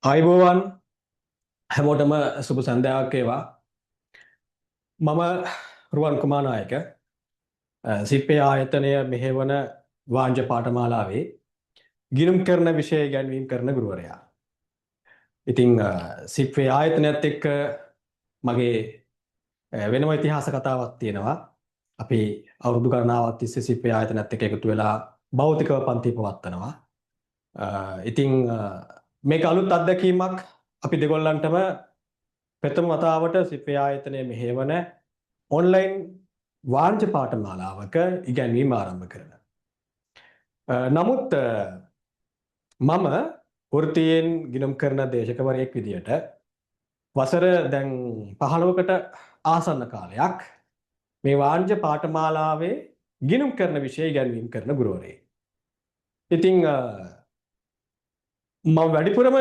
ආයිබෝවන් හැමෝටම සුබ සන්ධ්‍යාවක් වේවා. මම රුවන් කුමාරනායක සිප්පේ ආයතනය මෙහෙවන වාණ්‍ය පාඨමාලාවේ ගිණුම් කරන විෂය ඉගැන්වීම් කරන ගුරුවරයා. ඉතින් සිප්පේ ආයතනයත් එක්ක මගේ වෙනම ඉතිහාස කතාවක් තියෙනවා. අපි අවුරුදු ගණනාවක් තිස්සේ සිප්පේ ආයතනයත් එක්ක එකතු වෙලා භෞතිකව පන්ති පවත්වනවා. ඉතින් මේක අලුත් අත්දැකීමක් අපි දෙගොල්ලන්ටම ප්‍රථම වතාවට සිප්පේ ආයතනය මෙහෙවන ඔන්ලයින් වාණ්‍ය පාඨමාලාවක ඉගැන්වීම ආරම්භ කරන. නමුත් මම වෘත්තියෙන් ගිණුම් කරන දේශකවරයෙක් විදියට වසර දැන් 15කට ආසන්න කාලයක් මේ වාණ්‍ය පාඨමාලාවේ ගිණුම් කරන විෂය ඉගැන්වීම කරන ගුරුවරයෙක්. ඉතින් මම වැඩිපුරම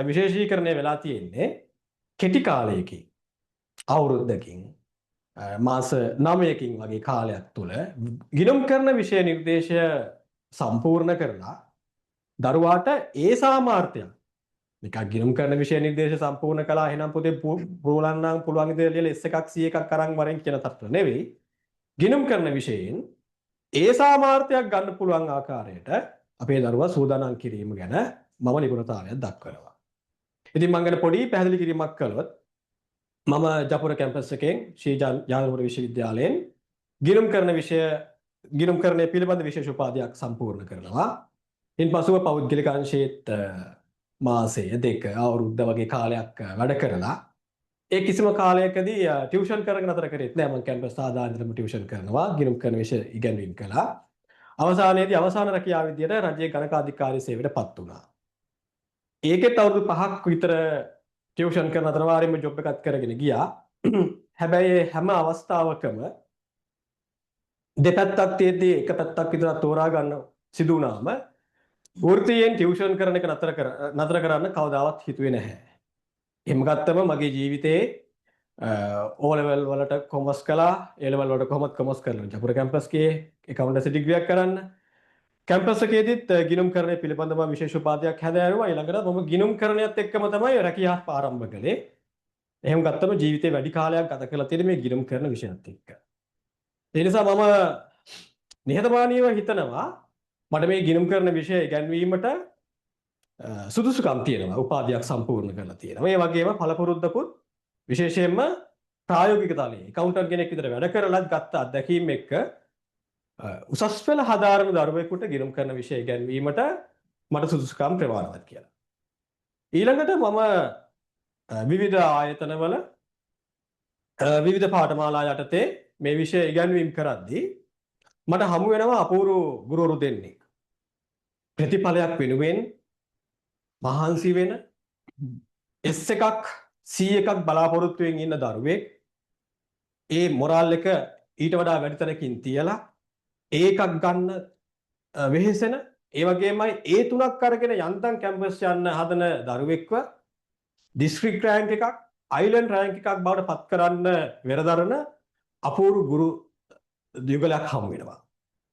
විශේෂීකරණය වෙලා තියෙන්නේ කෙටි කාලයකින් අවුරුද්දකින් මාස 9කින් වගේ කාලයක් තුළ ගිණුම් කරන විෂය නිර්දේශය සම්පූර්ණ කරලා දරුවාට ඒ සාමාර්ථයක් නිකන් ගිණුම් කරන විෂය නිර්දේශ සම්පූර්ණ කළා එහෙනම් පුතේ පුළුවන් ඉතින් ලියලා S එකක් C එකක් අරන් වරෙන් කියන තත්ත්ව නෙවෙයි. ගිණුම් කරන විෂයෙන් ඒ සාමාර්ථයක් ගන්න පුළුවන් ආකාරයට අපේ දරුවා සූදානම් කිරීම ගැන මම නිපුණතාවයක් දක්වනවා. ඉතින් මම ගැන පොඩි පැහැදිලි කිරීමක් කළොත් මම ජපුර කැම්පස් එකෙන් ශ්‍රී ජානපුර විශ්වවිද්‍යාලයෙන් ගිණුම් කරණය පිළිබඳ විශේෂ උපාධියක් සම්පූර්ණ කරනවා. ඉන්පසුව පෞද්ගලික අංශයේත් මාසය දෙක අවුරුද්ද වගේ කාලයක් වැඩ කරලා ඒ කිසිම කාලයකදී ටියුෂන් කරගෙන නතර කරෙත් නෑ. මම කැම්පස් සාදානයෙන්ම ටියුෂන් කරනවා. ගිණුම් කරන විෂය ඉගෙනීම කළා. අවසානයේදී අවසාන රැකියාව විදියට රජයේ ගණකාධිකාරී සේවයටපත් වුණා. ඒකෙත් අවුරුදු 5ක් විතර ටියුෂන් කරන අතරවාරෙම ජොබ් එකක් කරගෙන ගියා. හැබැයි හැම අවස්ථාවකම දෙපැත්තක් තියෙද්දී එක පැත්තක් විතර තෝරා ගන්න සිදු වුණාම වෘත්තියෙන් ටියුෂන් කරන එක නතර කරන්න කවදාවත් හිතුවේ නැහැ. එහෙම ගත්තම මගේ ජීවිතේ O level වලට කොමර්ස් කළා. A level වලට කොමර්ස් කරලා ජපුර කැම්පස් එකේ accountancy ඩිග්‍රියක් කරන්න. කැම්පස් එකේදීත් ගිණුම් කරණය පිළිබඳව විශේෂ උපාධියක් හැදෑරුවා. ඊළඟට මම ගිණුම් කරණයත් එක්කම තමයි රැකියාව ආරම්භ කළේ. එහෙම ගත්තම ජීවිතේ වැඩි කාලයක් ගත කරලා තියෙන්නේ මේ ගිණුම් කරන විෂයත් එක්ක. ඒ නිසා මම නිහතමානීව හිතනවා මට මේ ගිණුම් කරන විෂය ඉගෙනීමට සුදුසුකම් තියෙනවා. උපාධියක් සම්පූර්ණ කරලා තියෙනවා. ඒ වගේම පළපුරුද්දකුත් විශේෂයෙන්ම ප්‍රායෝගික තලයේ accountant කෙනෙක් විතර වැඩ කරලත් ගත්ත අත්දැකීම් එක්ක උසස් පෙළ හදාරන දරුවෙකුට ගිණුම් කරන විෂය ඉගෙනීමට මට සුදුසුකම් ප්‍රමාණවත් කියලා. ඊළඟට මම විවිධ ආයතනවල විවිධ පාඨමාලා යටතේ මේ විෂය ඉගෙනීම කරද්දී මට හමු වෙනවා අපූර්ව ගුරුවරු දෙන්නෙක්. ප්‍රතිඵලයක් වෙනුවෙන් මහන්සි වෙන S එකක් C එකක් බලාපොරොත්තුෙන් ඉන්න දරුවෙක් ඒ මොරාල් එක ඊට වඩා වැඩි තැනකින් තියලා ඒකක් ගන්න වෙහෙසෙන ඒ වගේමයි ඒ තුනක් අරගෙන යන්තම් කැම්පස් යන්න හදන දරුවෙක්ව ඩිස්ට්‍රික්ට් රෑන්ක් එකක් අයිලන්ඩ් රෑන්ක් එකක් බවට පත් කරන්න වෙරදරන අපූර්ව ගුරු යුගලයක් හමු වෙනවා.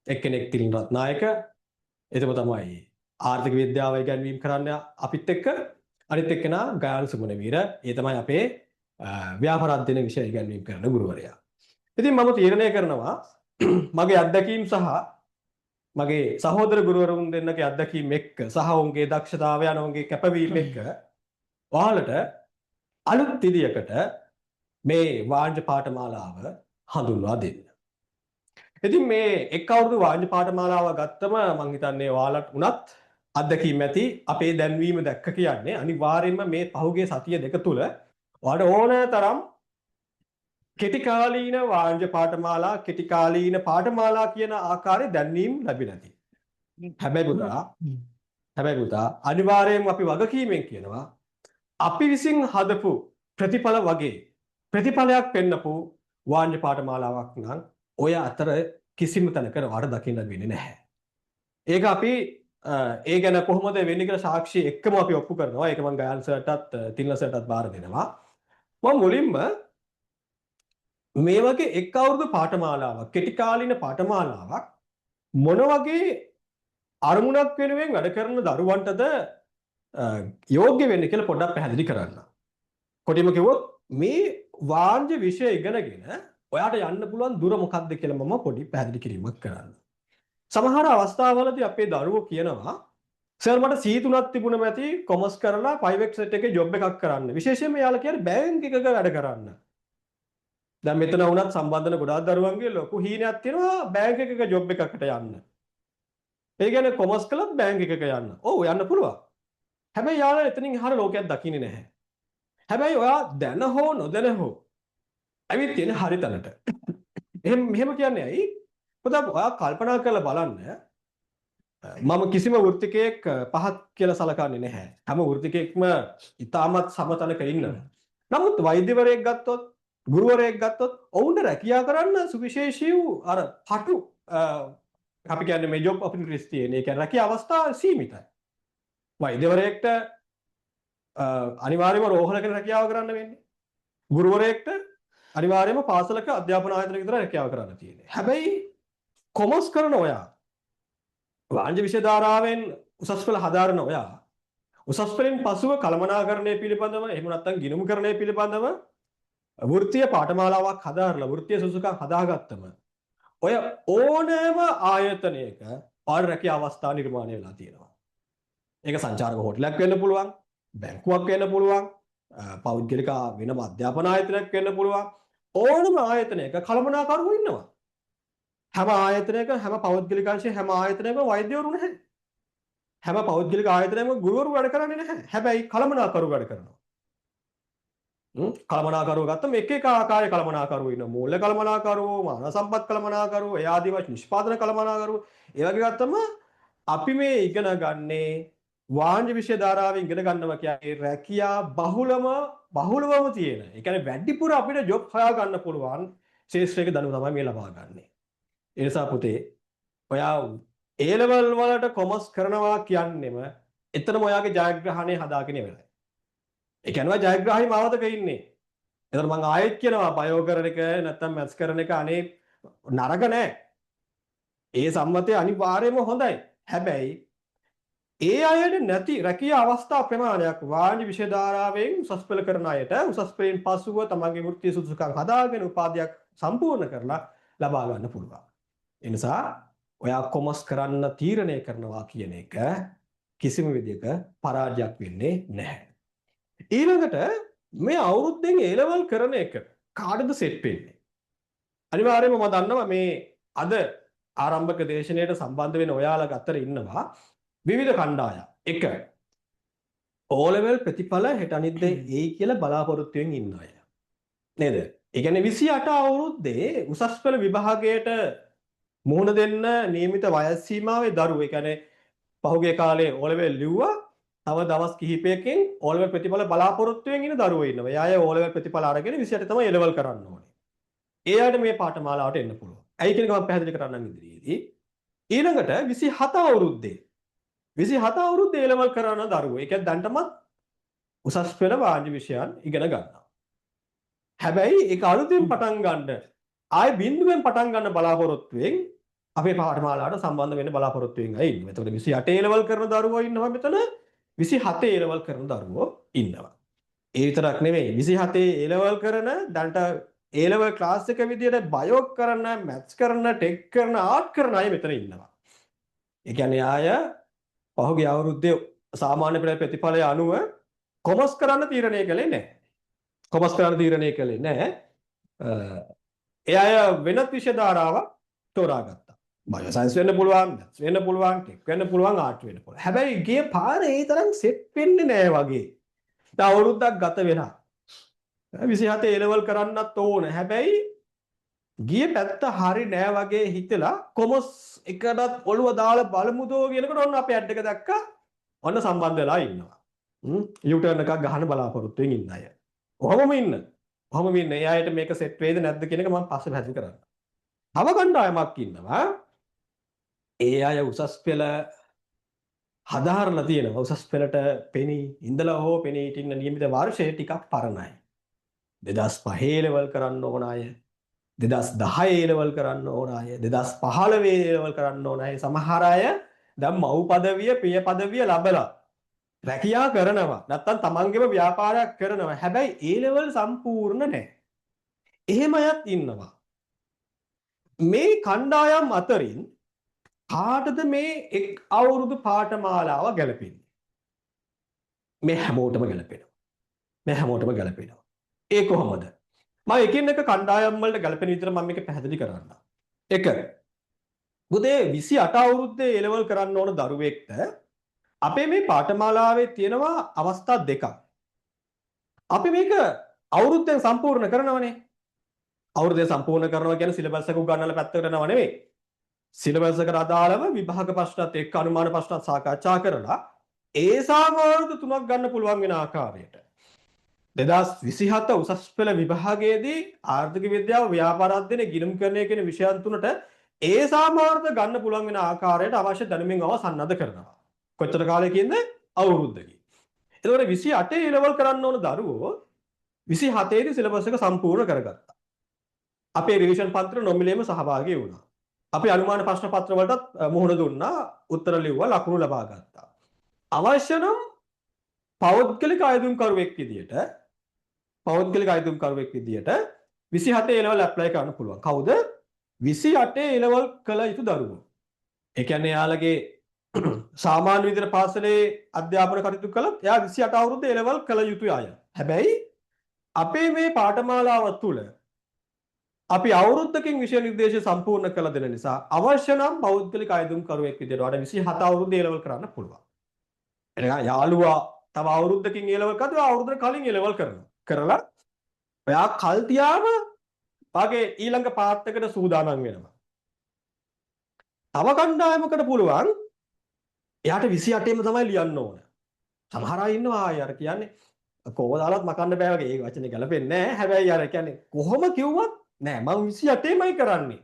එක්කෙනෙක් තිලින් රත්නායක එතම තමයි ආර්ථික විද්‍යාව ඉගෙනීම් කරන්න අපිත් එක්ක අනිත් එක්කෙනා ගයාන සුමනවීර ඒ තමයි අපේ ව්‍යාපාර අධ්‍යයන විෂය ඉගෙනීම් කරන ගුරුවරයා. ඉතින් මම තීරණය කරනවා මගේ අත්දැකීම් සහ මගේ සහෝදර ගුරුවරුන් දෙන්නගේ අත්දැකීම් එක්ක සහ ඔවුන්ගේ දක්ෂතාවයන් ඔවුන්ගේ කැපවීම එක්ක ඔයාලට අලුත් විදියකට මේ වාණ්‍ය පාඨමාලාව හඳුන්වා දෙන්න. ඉතින් මේ එක් අවුරුදු වාණ්‍ය පාඨමාලාව ගත්තම මම හිතන්නේ ඔයාලට උනත් අත්දැකීම් ඇති අපේ දැන්වීම දැක්ක කියන්නේ අනිවාර්යයෙන්ම මේ පහුගිය සතිය දෙක තුල ඔයාලට ඕනතරම් කෙටි කාලීන වාණ්‍ය පාඨමාලා කෙටි කාලීන පාඨමාලා කියන ආකාරයේ දැන්වීම් ලැබිලා තියෙනවා. හැබැයි පුතා අනිවාර්යයෙන්ම අපි වගකීමෙන් කියනවා අපි විසින් හදපු ප්‍රතිඵල වගේ ප්‍රතිඵලයක් පෙන්නපු වාණ්‍ය පාඨමාලාවක් නම් ඔය අතර කිසිම තැනක වරද දකින්න වෙන්නේ නැහැ. ඒක අපි ඒ ගැන කොහොමද වෙන්නේ කියලා සාක්ෂි එක්කම අපි ඔප්පු කරනවා. ඒක මම ගයන් සර්ටත් තිල්න සර්ටත් බාර දෙනවා. මම මුලින්ම මේ වගේ එක් අවුරුදු පාඨමාලාවක් කෙටි කාලින පාඨමාලාවක් මොන වගේ අරමුණක් වෙනුවෙන් වැඩ කරන දරුවන්ටද යෝග්‍ය වෙන්නේ කියලා පොඩ්ඩක් පැහැදිලි කරන්න. කොටිම කිව්වොත් මේ වාණ්ඩ විෂය ඉගෙනගෙන ඔයාට යන්න පුළුවන් දුර මොකක්ද කියලා මම පොඩි පැහැදිලි කිරීමක් කරන්න. සමහර අවස්ථාවලදී අපේ දරුවෝ කියනවා සර් මට C3ක් තිබුණම ඇති කොමර්ස් කරලා 5x set එකේ ජොබ් එකක් කරන්න. විශේෂයෙන්ම යාළුවා කියන්නේ බැංක් එකක වැඩ කරන්න. දැන් මෙතන වුණත් සම්බන්ධන ගොඩාක් දරුවන්ගේ ලොකු හීනයක් තියෙනවා බැංක් එකක ජොබ් එකකට යන්න. ඒ කියන්නේ කොමර්ස් කළත් බැංක් එකක යන්න. ඔව් යන්න පුළුවන්. හැබැයි යාළුවා එතනින් එහාට ලෝකයක් දකින්නේ නැහැ. හැබැයි ඔයා දැන හෝ නොදැන හෝ ඇවිත් තියෙන හරි තැනට. මෙහෙම කියන්නේ ඇයි? පොඩක් ඔයා කල්පනා කරලා බලන්න. මම කිසිම වෘත්තිකයෙක් පහත් කියලා සලකන්නේ නැහැ. හැම වෘත්තිකයෙක්ම ඉතාමත් සමතලක ඉන්නවා. නමුත් වෛද්‍යවරයෙක් ගත්තොත්, ගුරුවරයෙක් ගත්තොත් ඔවුන්ට රැකියාව කරන්න සුවිශේෂී වූ අර පටු අපි කියන්නේ මේ ජොබ් ඔපචුනිටිස් තියෙන. ඒ කියන්නේ රැකියාව අවස්ථා සීමිතයි. වෛද්‍යවරයෙක්ට අනිවාර්යයෙන්ම රෝහලක රැකියාව කරන්න වෙන්නේ. ගුරුවරයෙක්ට අනිවාර්යයෙන්ම පාසලක අධ්‍යාපන ආයතනයක විතර රැකියාව කරන්න තියෙන්නේ. හැබැයි කොමර්ස් කරන ඔයා වාණිජ්‍ය විෂය ධාරාවෙන් උසස් පෙළ හදාරන ඔයා උසස් පෙළෙන් පසුව කළමනාකරණය පිළිබඳව එහෙම නැත්නම් ගිණුම්කරණය පිළිබඳව වෘත්තීය පාඨමාලාවක් හදාරලා වෘත්තීය සුසුකම් හදාගත්තම ඔය ඕනෑම ආයතනයක පාර රැකියාව අවස්ථා නිර්මාණය වෙලා තියෙනවා. ඒක සංචාරක හෝටලයක් වෙන්න පුළුවන්, බැංකුවක් වෙන්න පුළුවන්, පෞද්ගලික වෙනම අධ්‍යාපන ආයතනයක් වෙන්න පුළුවන්. ඕනම ආයතනයක කළමනාකරුවෝ ඉන්නවා. හැම ආයතනයක හැම පෞද්ගලික අංශයේ හැම ආයතනයකම වෛද්‍යවරු නැහැ. හැම පෞද්ගලික ආයතනයකම ගුරුවරු වැඩ කරන්නේ නැහැ. හැබැයි කළමනාකරුවෝ වැඩ කරනවා. කළමනාකරුවෝ ගත්තම එක එක ආකාරයේ කළමනාකරුවෝ ඉන්නවා. මූල්‍ය කළමනාකරුවෝ, මානව සම්පත් කළමනාකරුවෝ, ඒ ආදී වශයෙන් නිෂ්පාදන කළමනාකරුවෝ. ඒ වගේ ගත්තම අපි මේ ඉගෙන ගන්නේ වාණිජ්‍ය විෂය ධාරාවෙන් ඉගෙන ගන්නවා කියන්නේ රැකියා බහුලවම තියෙන. ඒ කියන්නේ වැඩිපුර අපිට ජොබ් හොයා ගන්න පුළුවන් ශේෂ්ත්‍රයක දනුව තමයි මේ ලබා ගන්නෙ. ඒ නිසා පුතේ ඔයා A level වලට කොමර්ස් කරනවා කියන්නෙම එතනම ඔයාගේ ජයග්‍රහණය හදාගෙන ඉවරයි. ඒ කියන්නේ ඔයා ජයග්‍රාහී මාවතක ඉන්නේ. එතන මම ආයෙත් කියනවා බයෝ කරන එක නැත්නම් මැත්ස් කරන එක අනේ නරක නෑ. ඒ සම්මතය අනිවාර්යයෙන්ම හොඳයි. හැබැයි ඒ අයට නැති රැකියා අවස්ථා ප්‍රමාණයක් වාණිජ්‍ය විෂය ධාරාවෙන් උසස් පෙළ කරන අයට උසස් පෙළෙන් පසුව තමන්ගේ වෘත්තීය සුදුසුකම් හදාගෙන උපාධියක් සම්පූර්ණ කරලා ලබා ගන්න පුළුවන්. ඒ නිසා ඔයා කොමර්ස් කරන්න තීරණය කරනවා කියන එක කිසිම විදිහක පරාජයක් වෙන්නේ නැහැ. ඊළඟට මේ අවුරුද්දෙන් A level කරන එක කාටද සෙට් වෙන්නේ? අනිවාර්යයෙන්ම මම දන්නවා මේ අද ආරම්භක දේශනයට සම්බන්ධ වෙන ඔයාලා අතර ඉන්නවා විවිධ කණ්ඩායම්. එක O level ප්‍රතිඵල හෙට අනිද්දේ එයි කියලා බලාපොරොත්තුෙන් ඉන්න අය. නේද? ඒ කියන්නේ 28 අවුරුද්දේ උසස් පෙළ විභාගයට මුහුණ දෙන්න නියමිත වයස් සීමාවේ දරුවෝ. ඒ කියන්නේ පහුගිය කාලේ O level ලිව්වා. තව දවස් කිහිපයකින් O level ප්‍රතිඵල බලාපොරොත්තුෙන් ඉන්න දරුවෝ ඉන්නවා. ඒ අය O level ප්‍රතිඵල අරගෙන 28 තමයි A level කරන්න ඕනේ. ඒ අයට මේ පාඨමාලාවට එන්න පුළුවන්. ඇයි කියන එක මම පැහැදිලි කරන්නම් ඉදිරියේදී. ඊළඟට 27 අවුරුද්දේ 27 අවුරුද්දේ A level කරන දරුවෝ. ඒ කියන්නේ දැන්ටමත් උසස් පෙළ වාණිජ්‍ය විෂයන් ඉගෙන ගන්නවා. හැබැයි ඒක අලුතෙන් පටන් ගන්න ආයෙ බිඳුවෙන් පටන් ගන්න බලාපොරොත්තුෙන් අපේ පාඨමාලාවට සම්බන්ධ වෙන්න බලාපොරොත්තුෙන් අය ඉන්නවා. එතකොට 28 A level කරන දරුවෝ ඉන්නවා මෙතන 27 A level කරන දරුවෝ ඉන්නවා. ඒ විතරක් නෙමෙයි 27 A level කරන දැන්ට A level ක්ලාස් එක විදියට බයෝ කරන, මැත්ස් කරන, ටෙක් කරන, ආර්ට් කරන අය මෙතන ඉන්නවා. ඒ කියන්නේ ආය පහුගිය අවුරුද්දේ සාමාන්‍ය පෙළ ප්‍රතිඵලය අනුව කොමර්ස් කරන්න තීරණය කළේ නැහැ. කොමර්ස් කරන්න තීරණය කළේ නැහැ. ඒ අය වෙනත් විෂය ධාරාවක් තෝරාගත්තා. බයෝ සයන්ස් වෙන්න පුළුවන්, මැත්ස් වෙන්න පුළුවන්, ටෙක් වෙන්න පුළුවන්, ආර්ට් වෙන්න පුළුවන්. හැබැයි ගිය පාරේ ඒ තරම් සෙට් වෙන්නේ නැහැ වගේ. දැන් අවුරුද්දක් ගත වෙලා 27 A level කරන්නත් ඕන. හැබැයි ගිය පැත්ත හරි නෑ වගේ හිතලා කොමර්ස් එකටත් ඔළුව දාලා බලමුදෝ කියනකොට ඔන්න අපේ ඇඩ් එක දැක්කා. ඔන්න සම්බන්ධ වෙලා ඉන්නවා. U-turn එකක් ගහන්න බලාපොරොත්තුෙන් ඉන්න අය. ඔහොමම ඉන්න. ඔහොමම ඉන්න. ඒ අයට මේක සෙට් වෙයිද නැද්ද කියන එක මම පස්සේ පැහැදිලි කරන්නම්. තව කණ්ඩායමක් ඉන්නවා. ඒ අය උසස් පෙළ හදාරලා තියෙනවා. උසස් පෙළට පෙනී ඉඳලා හෝ පෙනී ඉන්න නියමිත වර්ෂය ටිකක් පරණයි. 2005 A level කරන්න ඕන අය, 2010 A level කරන්න ඕන අය, 2015 A level කරන්න ඕන අය, සමහර අය දැන් මව් පදවිය, පිය පදවිය ලැබලා රැකියා කරනවා. නැත්තම් තමන්ගේම ව්‍යාපාරයක් කරනවා. හැබැයි ඒ ලෙවල් සම්පූර්ණ නැහැ. එහෙම අයත් ඉන්නවා. මේ කණ්ඩායම් අතරින් කාටද මේ එක් අවුරුදු පාඨමාලාව ගැලපෙන්නේ? මේ හැමෝටම ගැලපෙනවා. මේ හැමෝටම ගැලපෙනවා. ඒ කොහොමද? මම එකින් එක කණ්ඩායම් වලට ගැලපෙන විදිහට මම මේක පැහැදිලි කරන්නම්. 1. පුතේ 28 අවුරුද්දේ A level කරන්න ඕන දරුවෙක්ට අපේ මේ පාඨමාලාවේ තියෙනවා අවස්ථා දෙකක්. අපි මේක අවුරුද්දෙන් සම්පූර්ණ කරනවනේ. අවුරුද්දෙන් සම්පූර්ණ කරනවා කියන්නේ සිලබස් එක උගන්වලා පැත්තකට යනව නෙවෙයි. සිලබස් එකට අදාළව විභාග ප්‍රශ්නත් එක්ක අනුමාන ප්‍රශ්නත් සාකච්ඡා කරලා ඒ සාමාවෘත 3ක් ගන්න පුළුවන් වෙන ආකාරයට 2027 උසස් පෙළ විභාගයේදී ආර්ථික විද්‍යාව ව්‍යාපාර අධ්‍යයන ගිණුම්කරණය කියන විෂයන් තුනට ඒ සාමාවෘත ගන්න පුළුවන් වෙන ආකාරයට අවශ්‍ය දැනුමින් අවසන්නද කරනවා. කොච්චර කාලයකින්ද? අවුරුද්දකින්. එතකොට 28 A level කරන්න ඕන දරුවෝ 27 දී සිලබස් එක සම්පූර්ණ කරගත්තා. අපේ රිවිෂන් පත්‍ර නොමිලේම සහභාගී වුණා. අපි අනුමාන ප්‍රශ්න පත්‍ර වලටත් මුහුණ දුන්නා, උත්තර ලිව්වා, ලකුණු ලබා ගත්තා. අවශ්‍ය නම් පෞද්ගලික අයදුම්කරුවෙක් විදියට 27 A level apply කරන්න පුළුවන්. කවුද? 28 A level කළ යුතු දරුවෝ. ඒ කියන්නේ යාළගේ සාමාන්‍ය විදිහට පාසලේ අධ්‍යාපන කටයුතු කළත් එයා 28 අවුරුද්ද A level කළ යුතු අය. හැබැයි අපේ මේ පාඨමාලාව තුළ අපි අවුරුද්දකින් විෂය නිර්දේශය සම්පූර්ණ කළ දෙන නිසා අවශ්‍ය නම් පෞද්ගලික අයදුම්කරුවෙක් විදිහට වඩා 27 අවුරුද්ද A level කරන්න පුළුවන්. එනකන් යාළුවා තව අවුරුද්දකින් A level කරද්දී අවුරුද්දකට කලින් A level කරනවා. කරලා ඔයා කල් තියාම වාගේ ඊළඟ පාර්ට් එකට සූදානම් වෙනවා. තව කණ්ඩායමකට පුළුවන් එයාට 28ෙම තමයි ලියන්න ඕන. සමහර අය ඉන්නවා අර කියන්නේ කොහොමදාලත් මකන්න බෑ වගේ ඒ වචනේ ගැලපෙන්නේ නැහැ. හැබැයි අර කියන්නේ කොහොම කිව්වත් නෑ මම 28ෙමයි කරන්නේ.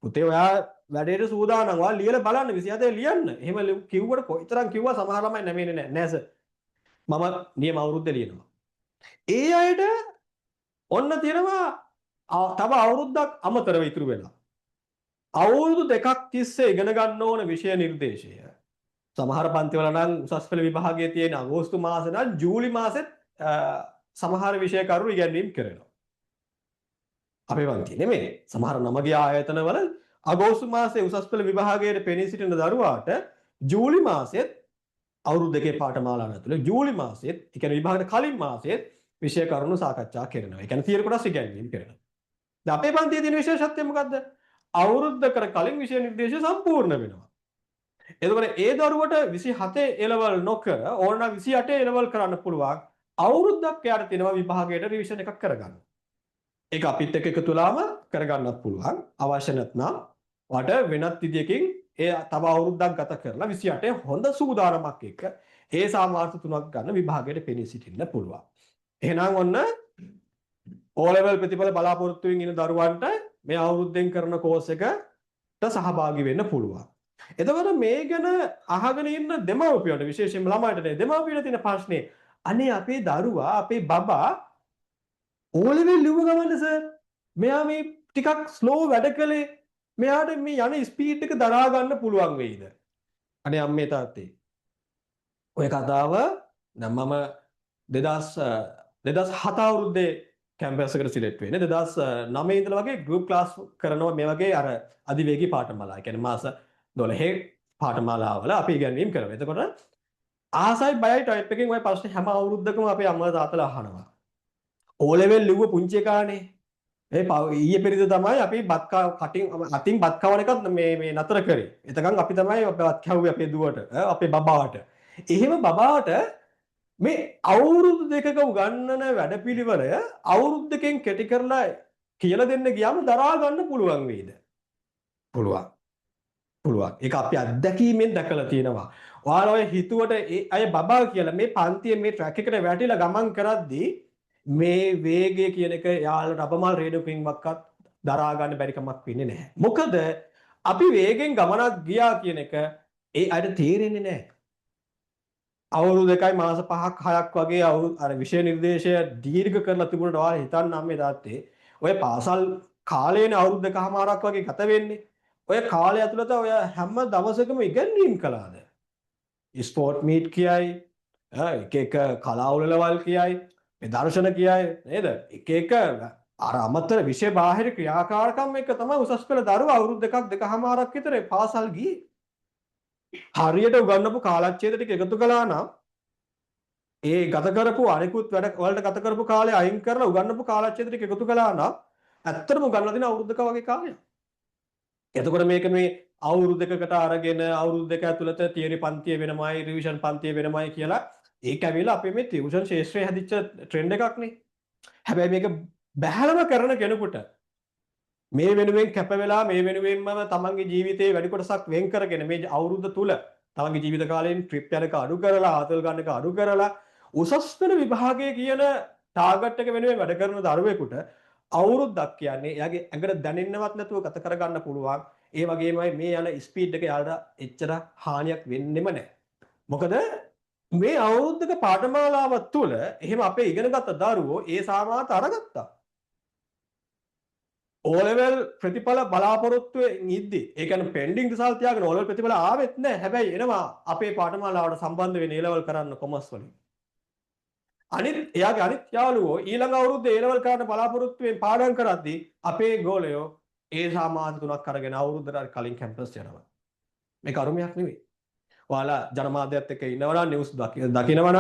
පුතේ ඔයා වැඩේට සූදානම්. ඔයා ලියලා බලන්න 27 ලියන්න. එහෙම කිව්වට කොයිතරම් කිව්වා සමහර ළමයි නැමෙන්නේ නැහැ. නෑ සර්. මම නියම අවුරුද්ද ලියනවා. ඒ අයට ඔන්න තියෙනවා තව අවුරුද්දක් අමතරව ඉතුරු වෙලා. අවුරුදු දෙකක් තිස්සේ ඉගෙන ගන්න ඕන විෂය නිර්දේශය. සමහර පන්තිවල නම් උසස් පෙළ විභාගයේ තියෙන අගෝස්තු මාසේ නම් ජූලි මාසෙත් සමහර විෂය කරු ඉගෙනීම් කරනවා. අපේ පන්ති නෙමෙයි. සමහර නමගිය ආයතනවල අගෝස්තු මාසයේ උසස් පෙළ විභාගයේ පෙනී සිටින දරුවාට ජූලි මාසෙත් අවුරුදු දෙකේ පාඨමාලාව ඇතුළේ ජූලි මාසෙත් ඒ කියන්නේ විභාගයට කලින් මාසෙත් විෂය කරුණු සාකච්ඡා කරනවා. ඒ කියන්නේ 30 කොටස් ඉගෙනීම් කරනවා. දැන් අපේ පන්තියේ තියෙන විශේෂත්වය මොකද්ද? අවුරුද්දකට කලින් විෂය නිර්දේශය සම්පූර්ණ වෙනවා. එතකොට ඒ දරුවට 27 A level නොකර ඕනනම් 28 A level කරන්න පුළුවන්. අවුරුද්දක් එයාට තියෙනවා විභාගයට රිවිෂන් එකක් කරගන්න. ඒක අපිත් එක්ක එකතු වෙලාම කරගන්නත් පුළුවන්. අවශ්‍ය නැත්නම් වට වෙනත් විදියකින් ඒ තව අවුරුද්දක් ගත කරලා 28 හොඳ සූදානමක් එක්ක ඒ සාමාර්ථ තුනක් ගන්න විභාගයට පෙනී සිටින්න පුළුවන්. එහෙනම් ඔන්න O level ප්‍රතිඵල බලාපොරොත්තු වෙමින් ඉන්න දරුවන්ට මේ අවුරුද්දෙන් කරන කෝස් එකට සහභාගී වෙන්න පුළුවන්. එතකොට මේ ගැන අහගෙන ඉන්න දෙමව්පියන්ට විශේෂයෙන්ම ළමයිට දෙමව්පියන්ට තියෙන ප්‍රශ්නේ අනේ අපේ දරුවා අපේ බබා O level ලිව්ව ගමන්ද සර් මෙයා මේ ටිකක් ස්ලෝ වැඩ කළේ මෙයාට මේ යන ස්පීඩ් එක දරා ගන්න පුළුවන් වෙයිද? අනේ අම්මේ තාත්තේ ඔය කතාව නම් මම 2007 අවුරුද්දේ කැම්පස් එකට සිලෙක්ට් වෙන්නේ 2009 ඉඳලා වගේ ගෲප් ක්ලාස් කරනවා මේ වගේ අර අධිවේගී පාඨමාලා. ඒ කියන්නේ මාස 12 පාඨමාලාවල අපි ඉගෙනීම් කරනවා. එතකොට ආසයි බයයි ටයිප් එකෙන් ওই ප්‍රශ්නේ හැම අවුරුද්දකම අපේ අම්මලා තාත්තලා අහනවා. O level ලිව්ව පුංචි එකානේ. ඊයේ පෙරේද තමයි අපි අතින් බත් කවන එකත් මේ නතර කරේ. එතකන් අපි තමයි බත් කවුවේ අපේ දුවට, අපේ බබාට. එහෙම බබාට මේ අවුරුදු දෙකක උගන්නන වැඩපිළිවෙල අවුරුද්දකින් කෙටි කරලා කියලා දෙන්න ගියාම දරා ගන්න පුළුවන් වේද? පුළුවන්. පුළුවන්. ඒක අපි අත්දැකීමෙන් දැකලා තියෙනවා. ඔයාලා ඔය හිතුවට ඒ අය බබා කියලා මේ පන්තියේ මේ ට්‍රැක් එකට වැටිලා ගමන් කරද්දී මේ වේගය කියන එක යාළුවා රබමල් රේඩියෝකින්වත් දරා ගන්න බැරි කමක් වෙන්නේ නැහැ. මොකද අපි වේගෙන් ගමනක් ගියා කියන එක ඒ අයට තේරෙන්නේ නැහැ. අවුරුදු 2යි මාස 5ක් 6ක් වගේ අර විෂය නිර්දේශය දීර්ඝ කරලා තිබුණාට ඔයාලා හිතන්න අම්මේ තාත්තේ ඔය පාසල් කාලේනේ අවුරුදු 2කමාරක් වගේ ගත වෙන්නේ. ඔය කාලය ඇතුළත ඔය හැම දවසකම ඉගෙනීම් කළාද? ස්පෝර්ට් මීට් කියයි, එක එක කලාවුලවල් කියයි මේ දර්ශන කියයි නේද? එක එක අර අමතර විෂය බාහිර ක්‍රියාකාරකම් එක තමයි උසස් පෙළ දරුවා අවුරුදු දෙකක් දෙකමාරක් විතර පාසල් ගියේ. හරියට උගන්වපු කාලච්ඡේද ටික එකතු කළා නම් ඒ ගත කරපු අනිකුත් වැඩ වලට ගත කරපු කාලය අයින් කරලා උගන්වපු කාලච්ඡේද ටික එකතු කළා නම් ඇත්තටම උගන්වලා දෙන අවුරුදු දෙක වගේ කාලයක්. එතකොට මේක මේ අවුරුදු දෙකකට අරගෙන අවුරුදු දෙක ඇතුළත තියරි පන්තිය වෙනමයි රිවිෂන් පන්තිය වෙනමයි කියලා ඒක ඇවිල්ලා අපේ මේ ටියුෂන් ශාස්ත්‍රයේ හැදිච්ච ට්‍රෙන්ඩ් එකක් නේ. හැබැයි මේක බැහැලම කරන කෙනෙකුට මේ වෙනුවෙන් කැප වෙලා මේ වෙනුවෙන්ම තමන්ගේ ජීවිතේ වැඩි කොටසක් වෙන් කරගෙන මේ අවුරුද්ද තුල තමන්ගේ ජීවිත කාලයෙන් ට්‍රිප් යනක අඩු කරලා ආතල් ගන්නක අඩු කරලා උසස් පෙළ විභාගයේ කියන ටාගට් එක වෙනුවෙන් වැඩ කරන දරුවෙකුට අවුරුද්දක් කියන්නේ එයාගේ ඇඟට දැනෙන්නවත් නැතුව ගත කරගන්න පුළුවන්. ඒ වගේමයි මේ යන ස්පීඩ් එක යාළුවා එච්චර හානියක් වෙන්නෙම නැහැ. මොකද මේ අවුරුද්දක පාඨමාලාව තුළ එහෙම අපේ ඉගෙනගත්ත දරුවෝ ඒ සාමාර්ථ අරගත්තා. O level ප්‍රතිඵල බලාපොරොත්තුවෙන් ඉද්දි ඒ කියන්නේ පෙන්ඩින් රිසල්ට් තියාගෙන O level ප්‍රතිඵල ආවෙත් නැහැ. හැබැයි එනවා අපේ පාඨමාලාවට සම්බන්ධ වෙන A level කරන්න කොමර්ස් වලින්. එයාගේ අනිත් යාළුවෝ ඊළඟ අවුරුද්දේ A level කරන්න බලාපොරොත්තු වෙන පාඩම් කරද්දී අපේ ගෝලයෝ ඒ සාමාන්‍ය තුනක් අරගෙන අවුරුද්දට කලින් කැම්පස් යනවා. මේක අරුමයක් නෙවෙයි. ඔයාලා ජනමාධ්‍යත් එක්ක ඉන්නවනම් නිවුස් දකිනවනම්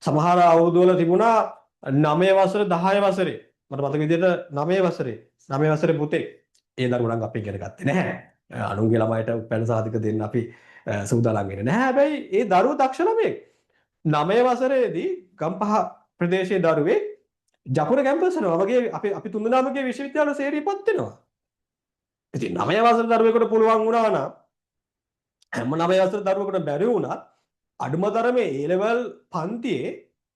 සමහර අවුරුදු වල තිබුණා 9 වසර 10 වසරේ මට මතක විදිහට 9 වසරේ 9 වසරේ පුතේ ඒ දරුවා නම් අපි ඉගෙන ගත්තේ නැහැ. අනුන්ගේ ළමයිට උපැන්න සාධක දෙන්න අපි සූදානම් වෙන්නේ නැහැ. හැබැයි ඒ දරුවෝ දක්ෂ ළමයෙක්. 9 වසරේදී ගම්පහ ප්‍රදේශයේ දරුවේ ජපුර කැම්පස් යනවා. වගේ අපි තුන්දෙනාමගේ විශ්වවිද්‍යාල සේරියපත් වෙනවා. ඉතින් 9 වසර දරුවෙකුට පුළුවන් වුණා නම් හැම 9 වසර දරුවෙකුට බැරි වුණත් අඩුම තරමේ A level පන්තියේ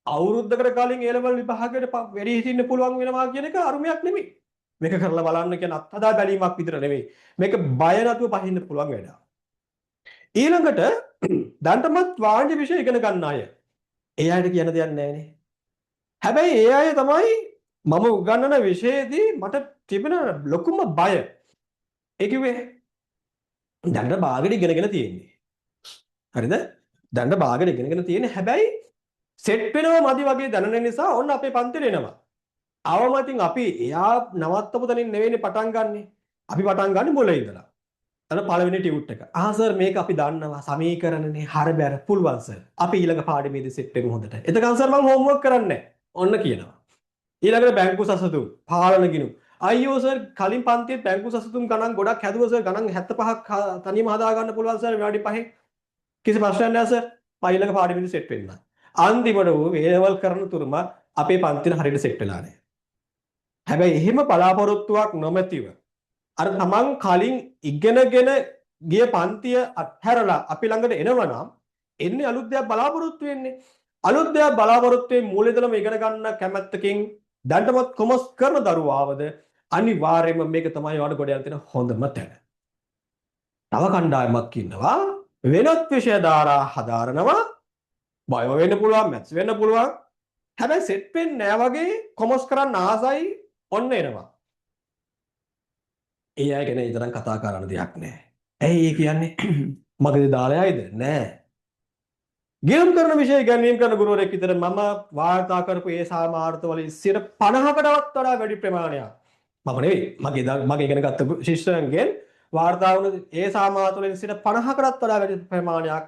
අවුරුද්දකට කලින් A level විභාගයට වැඩි හිටින්න පුළුවන් වෙනවා කියන එක අරුමයක් නෙමෙයි. මේක කරලා බලන්න කියන අත්හදා බැලීමක් විතර නෙමෙයි. මේක බය නැතුව පහින්න පුළුවන් වැඩක්. ඊළඟට දන්තමත් වාණිජ විෂය ඉගෙන ගන්න අය. ඒ අයට කියන දෙයක් නැහැ. හැබැයි ඒ අය තමයි මම උගන්වන විෂයේදී මට තිබෙන ලොකුම බය. ඒ කිව්වේ දඬ බාගෙට ඉගෙනගෙන තියෙන්නේ. හරිද? දඬ බාගෙට ඉගෙනගෙන තියෙන්නේ. හැබැයි සෙට් වෙනව මදි වගේ දැනෙන නිසා ඔන්න අපේ පන්තිලේ එනවා. අවමතින් අපි එයා නවත්තපු තැනින් නෙවෙයිනේ පටන් ගන්නෙ. අපි පටන් ගන්නේ මුල ඉඳලා. අර පළවෙනි ටියුට් එක. සර් මේක අපි දන්නවා සමීකරණනේ හරබැර පුළුවන් සර්. අපි ඊළඟ පාඩමේදී සෙට් වෙමු හොඳට. එතකන් සර් මම හෝම්වර්ක් කරන්නේ ඔන්න කියනවා. ඊළඟට බැංකු සසතුන්, පාලන ගිණුම්. අයියෝ සර් කලින් පන්තියේ බැංකු සසතුන් ගණන් ගොඩක් හැදුවා සර්. ගණන් 75ක් තනියම හදා ගන්න පුළුවන් සර් විනාඩි 5න්. කිසි ප්‍රශ්නයක් නැහැ සර්. ඊළඟ පාඩමේදී සෙට් වෙන්න. අන්තිමට ඌ වේවල් කරන තුරුම අපේ පන්තින හරියට සෙට් වෙලා නැහැ. හැබැයි එහෙම බලාපොරොත්තුවක් නොමැතිව අර තමන් කලින් ඉගෙනගෙන ගිය පන්තිය අත්හැරලා අපි ළඟට එනවනම් එන්නේ අලුත් දෙයක් බලාපොරොත්තු වෙන්නේ. අලුත් දෙයක් බලාපොරොත්තු වෙන්නේ මූල ඉඳලම ඉගෙන ගන්න කැමැත්තකින් දැන්ටමත් කොමර්ස් කරන දරුවාවද අනිවාර්යයෙන්ම මේක තමයි ඔයාලට ගොඩ යන තියෙන හොඳම තැන. තව කණ්ඩායමක් ඉන්නවා වෙනත් විෂය ධාරා හදාරනවා බයෝ වෙන්න පුළුවන් මැත්ස් වෙන්න පුළුවන්. හැබැයි සෙට් වෙන්නේ නැහැ වගේ කොමර්ස් කරන්න ආසයි ඔන්න එනවා. ඒ අය ගැන ඉතරම් කතා කරන්න දෙයක් නැහැ. ඇයි ඒ කියන්නේ? මගදී දාලා යයිද? නෑ. ගියම් කරන විෂය ගැනීම කරන ගුරුවරයෙක් විතර මම වාර්තා කරපු ඒ සාමාර්ථ වලින් 50%කටවත් වඩා වැඩි ප්‍රමාණයක් මම නෙවෙයි මගේ ඉගෙන ගත්ත ශිෂ්‍යයන්ගෙන් වාර්තා වුණ ඒ සාමාර්ථ වලින් 50%කටවත් වඩා වැඩි ප්‍රමාණයක්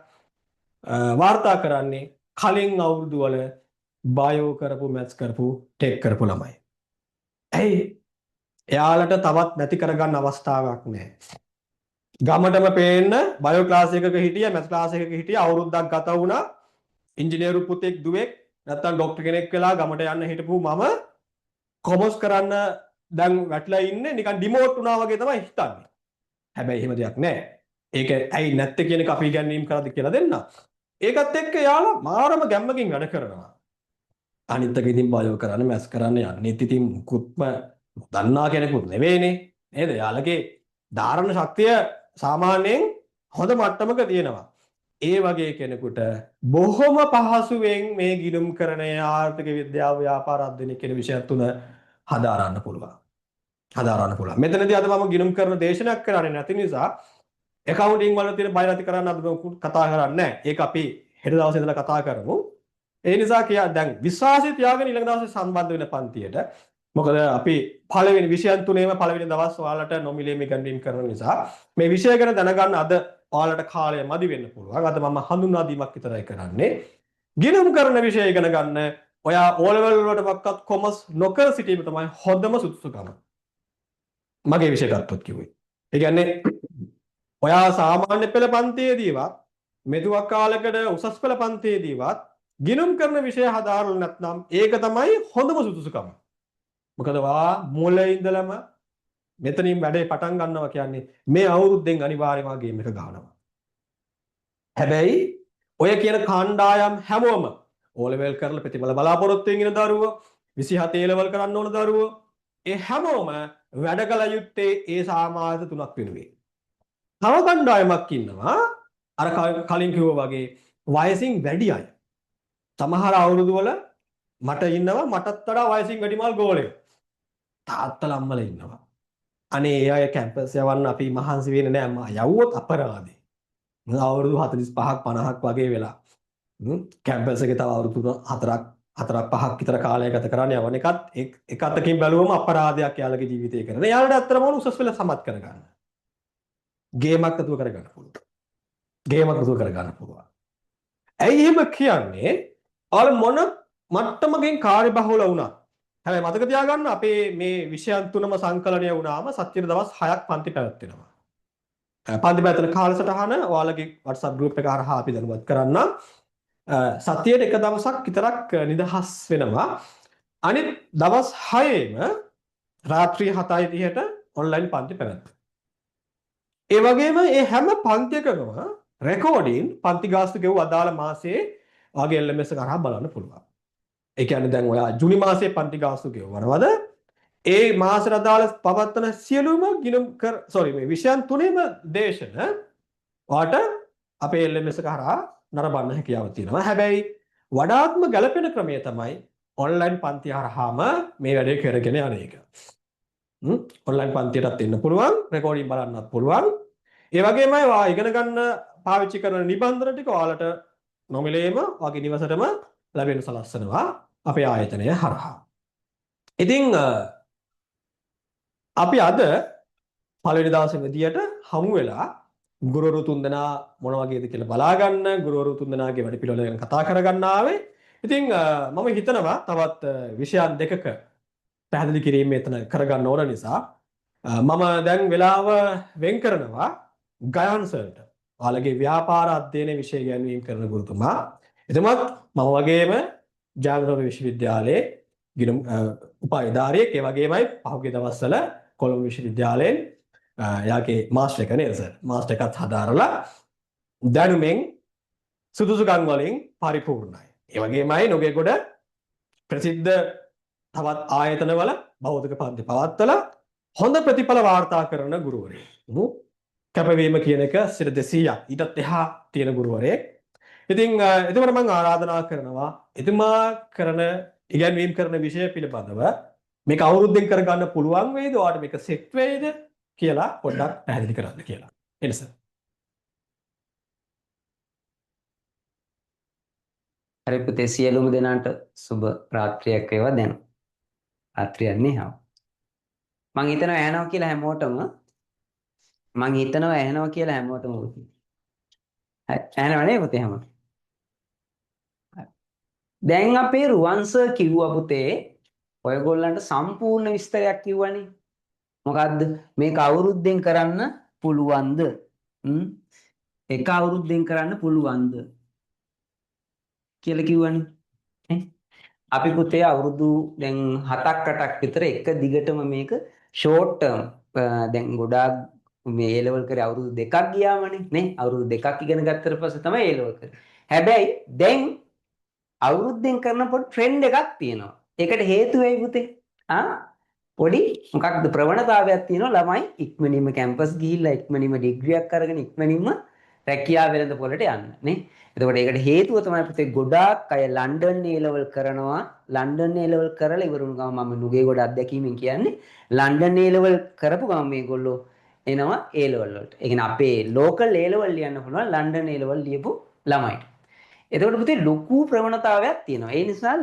වාර්තා කරන්නේ කලින් අවුරුදු වල බයෝ කරපු මැත්ස් කරපු ටෙක් කරපු ළමයි. ඇයි එයාලට තවත් නැති කරගන්න අවස්ථාවක් නැහැ. ගමටම පේන්න බයෝ ක්ලාස් එකක හිටිය මැත්ස් ක්ලාස් එකක හිටිය අවුරුද්දක් ගත වුණා. ඉංජිනේරු පුතෙක් දුවෙක් නැත්තම් ડોක්ටර් කෙනෙක් වෙලා ගමට යන්න හිටපු මම කොමර්ස් කරන්න දැන් වැටලා ඉන්නේ නිකන් ඩිමෝට් වුණා වගේ තමයි හිතන්නේ. හැබැයි එහෙම දෙයක් නැහැ. ඒක ඇයි නැත්තේ කියන එක අපි ඉගැන්වීම් කරද්දි කියලා දෙන්න. ඒකත් එක්ක යාළුවා මාරම ගැම්මකින් වැඩ කරනවා. අනිත් එක ඉතින් බයෝ කරන්න මැත්ස් කරන්න යන්නේ ඉතින් මුකුත්ම දන්නා කෙනෙකුත් නෙවෙයිනේ නේද? යාළගේ ධාරණ ශක්තිය සාමාන්‍යයෙන් හොඳ මට්ටමක තියෙනවා. ඒ වගේ කෙනෙකුට බොහොම පහසුවෙන් මේ ගිණුම් කරණය ආර්ථික විද්‍යාව ව්‍යාපාර අධ්‍යයනය කියන විෂයන් තුන හදාරන්න පුළුවන්. මෙතනදී අද මම ගිණුම් කරන දේශනයක් කරන්නේ නැති නිසා accounting වල තියෙන බය නැති කරන්න අද කතා කරන්නේ නැහැ. ඒක අපි හෙට දවසේ ඉඳලා කතා කරමු. ඒ නිසා කියා දැන් විශ්වාසය තියාගෙන ඊළඟ දවසේ සම්බන්ධ වෙන පන්තියට. මොකද අපි පළවෙනි විෂයන් තුනේම පළවෙනි දවස් ඔයාලට නොමිලේම ඉගෙනීම් කරන නිසා මේ විෂය ගැන දැනගන්න අද ඔයාලට කාලය මදි වෙන්න පුළුවන්. අද මම හඳුන්වා දීමක් විතරයි කරන්නේ. ගිණුම් කරන විෂය ඉගෙන ගන්න ඔයා O level වලටවත් කොමර්ස් නොකර සිටීම තමයි හොඳම සුදුසුකම. මගේ විෂය ගත්තොත් කිව්වේ. ඒ කියන්නේ ඔයා සාමාන්‍ය පෙළ පන්තියේදීවත් මෙතුවක් කාලයකට උසස් පෙළ පන්තියේදීවත් ගිණුම් කරන විෂය හදාරලා නැත්නම් ඒක තමයි හොඳම සුදුසුකම. මොකද වා මුල ඉඳලම මෙතනින් වැඩේ පටන් ගන්නවා කියන්නේ මේ අවුරුද්දෙන් අනිවාර්යයෙන්ම ගේම් එක ගහනවා. හැබැයි ඔය කියන කණ්ඩායම් හැමෝම O level කරලා ප්‍රතිඵල බලාපොරොත්තු වෙන දරුවෝ 27 A level කරන්න ඕන දරුවෝ ඒ හැමෝම වැඩ කළ යුත්තේ ඒ සමාජ තුනක් වෙනුවෙන්. තව කණ්ඩායමක් ඉන්නවා අර කලින් කිව්වා වගේ වයසින් වැඩි අය. සමහර අවුරුදු වල මට ඉන්නවා මටත් වඩා වයසින් වැඩිමල් ගෝලයෝ. තාත්තලා අම්මලා ඉන්නවා. අනේ ඒ අය කැම්පස් යවන්න අපි මහන්සි වෙන්නේ නැහැ අම්මා. යවුවොත් අපරාධේ. අවුරුදු 45ක් 50ක් වගේ වෙලා. කැම්පස් එකේ තව අවුරුදු 4ක් 5ක් විතර කාලය ගත කරන්න යවන එකත් අතකින් බැලුවම අපරාධයක් යාළගේ ජීවිතේ කරන. යාළට අත්‍තරම උසස් වෙලා සමත් කරගන්න. ගේමක් අතුව කරගන්න පුළුවන්. ගේමක් අතුව කරගන්න පුළුවන්. ඇයි එහෙම කියන්නේ? ඔයාලා මොන මට්ටමකින් කාර්යබහුල වුණා. හැබැයි මතක තියාගන්න අපේ මේ විෂයන් තුනම සංකලනය වුණාම සත්‍යයට දවස් 6ක් පන්ති පැවැත්වෙනවා. පන්ති පැවැත්වෙන කාලසටහන ඔයාලගේ WhatsApp group එක හරහා අපි දැනුවත් කරන්නම්. සතියට එක දවසක් විතරක් නිදහස් වෙනවා. අනිත් දවස් 6ෙම රාත්‍රී 7:30ට ඔන්ලයින් පන්ති පැවැත්වෙනවා. ඒ වගේම මේ හැම පන්තියකම රෙකෝඩින් පන්ති ගාස්තු ගෙවු අදාළ මාසයේ ඔයාගේ LMS එක හරහා බලන්න පුළුවන්. ඒ කියන්නේ දැන් ඔයා ජූනි මාසයේ පන්ති ගාස්තු ගෙවනවද? ඒ මාසෙට අදාළ පවත්වන සියලුම මේ විෂයන් තුනේම දේශන ඔයාට අපේ LMS එක හරහා නරඹන්න හැකියාවක් තියෙනවා. හැබැයි වඩාත්ම ගැළපෙන ක්‍රමය තමයි ඔන්ලයින් පන්ති හරහාම මේ වැඩේ කරගෙන යන එක. ඔන්ලයින් පන්තියටත් එන්න පුළුවන්, රෙකෝඩින් බලන්නත් පුළුවන්. ඒ වගේමයි ඔයා ඉගෙන ගන්න පාවිච්චි කරන නිබන්ධන ටික ඔයාලට නොමිලේම ඔයාගේ නිවසටම ලැබෙන්න සලස්වනවා අපේ ආයතනය හරහා. ඉතින් අපි අද පළවෙනි දවසේ විදියට හමු වෙලා ගුරුවරු තුන්දෙනා මොන වගේද කියලා බලා ගන්න, ගුරුවරු තුන්දෙනාගේ වැඩ පිළිවෙල ගැන කතා කරගන්න ආවේ. ඉතින් මම හිතනවා තවත් විෂයන් දෙකක පැහැදිලි කිරීම මෙතන කරගන්න ඕන නිසා මම දැන් වෙලාව වෙන් කරනවා ගයන් සර්ට. ඔයාලගේ ව්‍යාපාර අධ්‍යයන විෂය ගැනීම කරන ගුරුතුමා. එතමත් මම වගේම ජාග්‍රව විශ්වවිද්‍යාලයේ ගිණුම් උපාධිධාරියෙක්. ඒ වගේමයි පහුගිය දවස්වල කොළඹ විශ්වවිද්‍යාලයෙන් යාගේ මාස්ටර් එක නේද සර්? මාස්ටර් එකත් හදාරලා දැනුමෙන් සුදුසුකම් වලින් පරිපූර්ණයි. ඒ වගේමයි නොගේගොඩ ප්‍රසිද්ධ තවත් ආයතනවල බෞද්ධ පන්ති පවත්වලා හොඳ ප්‍රතිඵල වාර්තා කරන ගුරුවරයෙක්. කැපවීම කියන එක 200ක් ඊටත් එහා තියෙන ගුරුවරයෙක්. ඉතින් එතුමාට මම ආරාධනා කරනවා එතුමා කරන ඉගැන්වීම් කරන විෂය පිළිබඳව මේක අවුරුද්දෙන් කරගන්න පුළුවන් වේද? ඔයාලට මේක සෙට් වෙයිද කියලා පොඩ්ඩක් පැහැදිලි කරන්න කියලා. එනස. හරි පුතේ සියලුම දෙනාට සුබ රාත්‍රියක් වේවා දැන්. රාත්‍රියක් නේ හා. මං හිතනවා ඇහෙනවා කියලා හැමෝටම පුතේ. ඇහෙනව නේ පුතේ හැමෝටම. දැන් අපේ රුවන් සර් කිව්වා පුතේ ඔයගොල්ලන්ට සම්පූර්ණ විස්තරයක් කිව්වනේ. මොකද්ද මේක අවුරුද්දෙන් කරන්න පුළුවන්ද? එක අවුරුද්දෙන් කරන්න පුළුවන්ද කියලා කිව්වනේ. අපි පුතේ අවුරුදු දැන් 7ක් 8ක් විතර එක දිගටම මේක ෂෝට් ටර්ම් දැන් ගොඩාක් මේ A level කරේ අවුරුදු 2ක් ගියාමනේ නේ. අවුරුදු 2ක් ඉගෙන ගත්තට පස්සේ තමයි A level කරේ. හැබැයි දැන් අවුරුද්දෙන් කරන පොඩි ට්‍රෙන්ඩ් එකක් තියෙනවා. ඒකට හේතුව වෙයි පුතේ. පොඩි මොකක්ද ප්‍රවණතාවයක් තියෙනවා ළමයි ඉක්මනින්ම කැම්පස් ගිහිල්ලා ඉක්මනින්ම ඩිග්‍රියක් අරගෙන ඉක්මනින්ම රැකියාව වෙළඳ පොළට යන්න නේ. එතකොට ඒකට හේතුව තමයි පුතේ ගොඩාක් අය ලන්ඩන් A level කරනවා. ලන්ඩන් A level කරලා ඉවරුණු ගමන් මම නුගේගොඩ අත්දැකීමෙන් කියන්නේ ලන්ඩන් A level කරපු ගමන් මේගොල්ලෝ එනවා A level වලට. ඒ කියන්නේ අපේ ලෝකල් A level ලියන්න පුළුවන් ලන්ඩන් A level ලියපු ළමයිට. එතකොට පුතේ ලොකු ප්‍රවණතාවයක් තියෙනවා. ඒ නිසා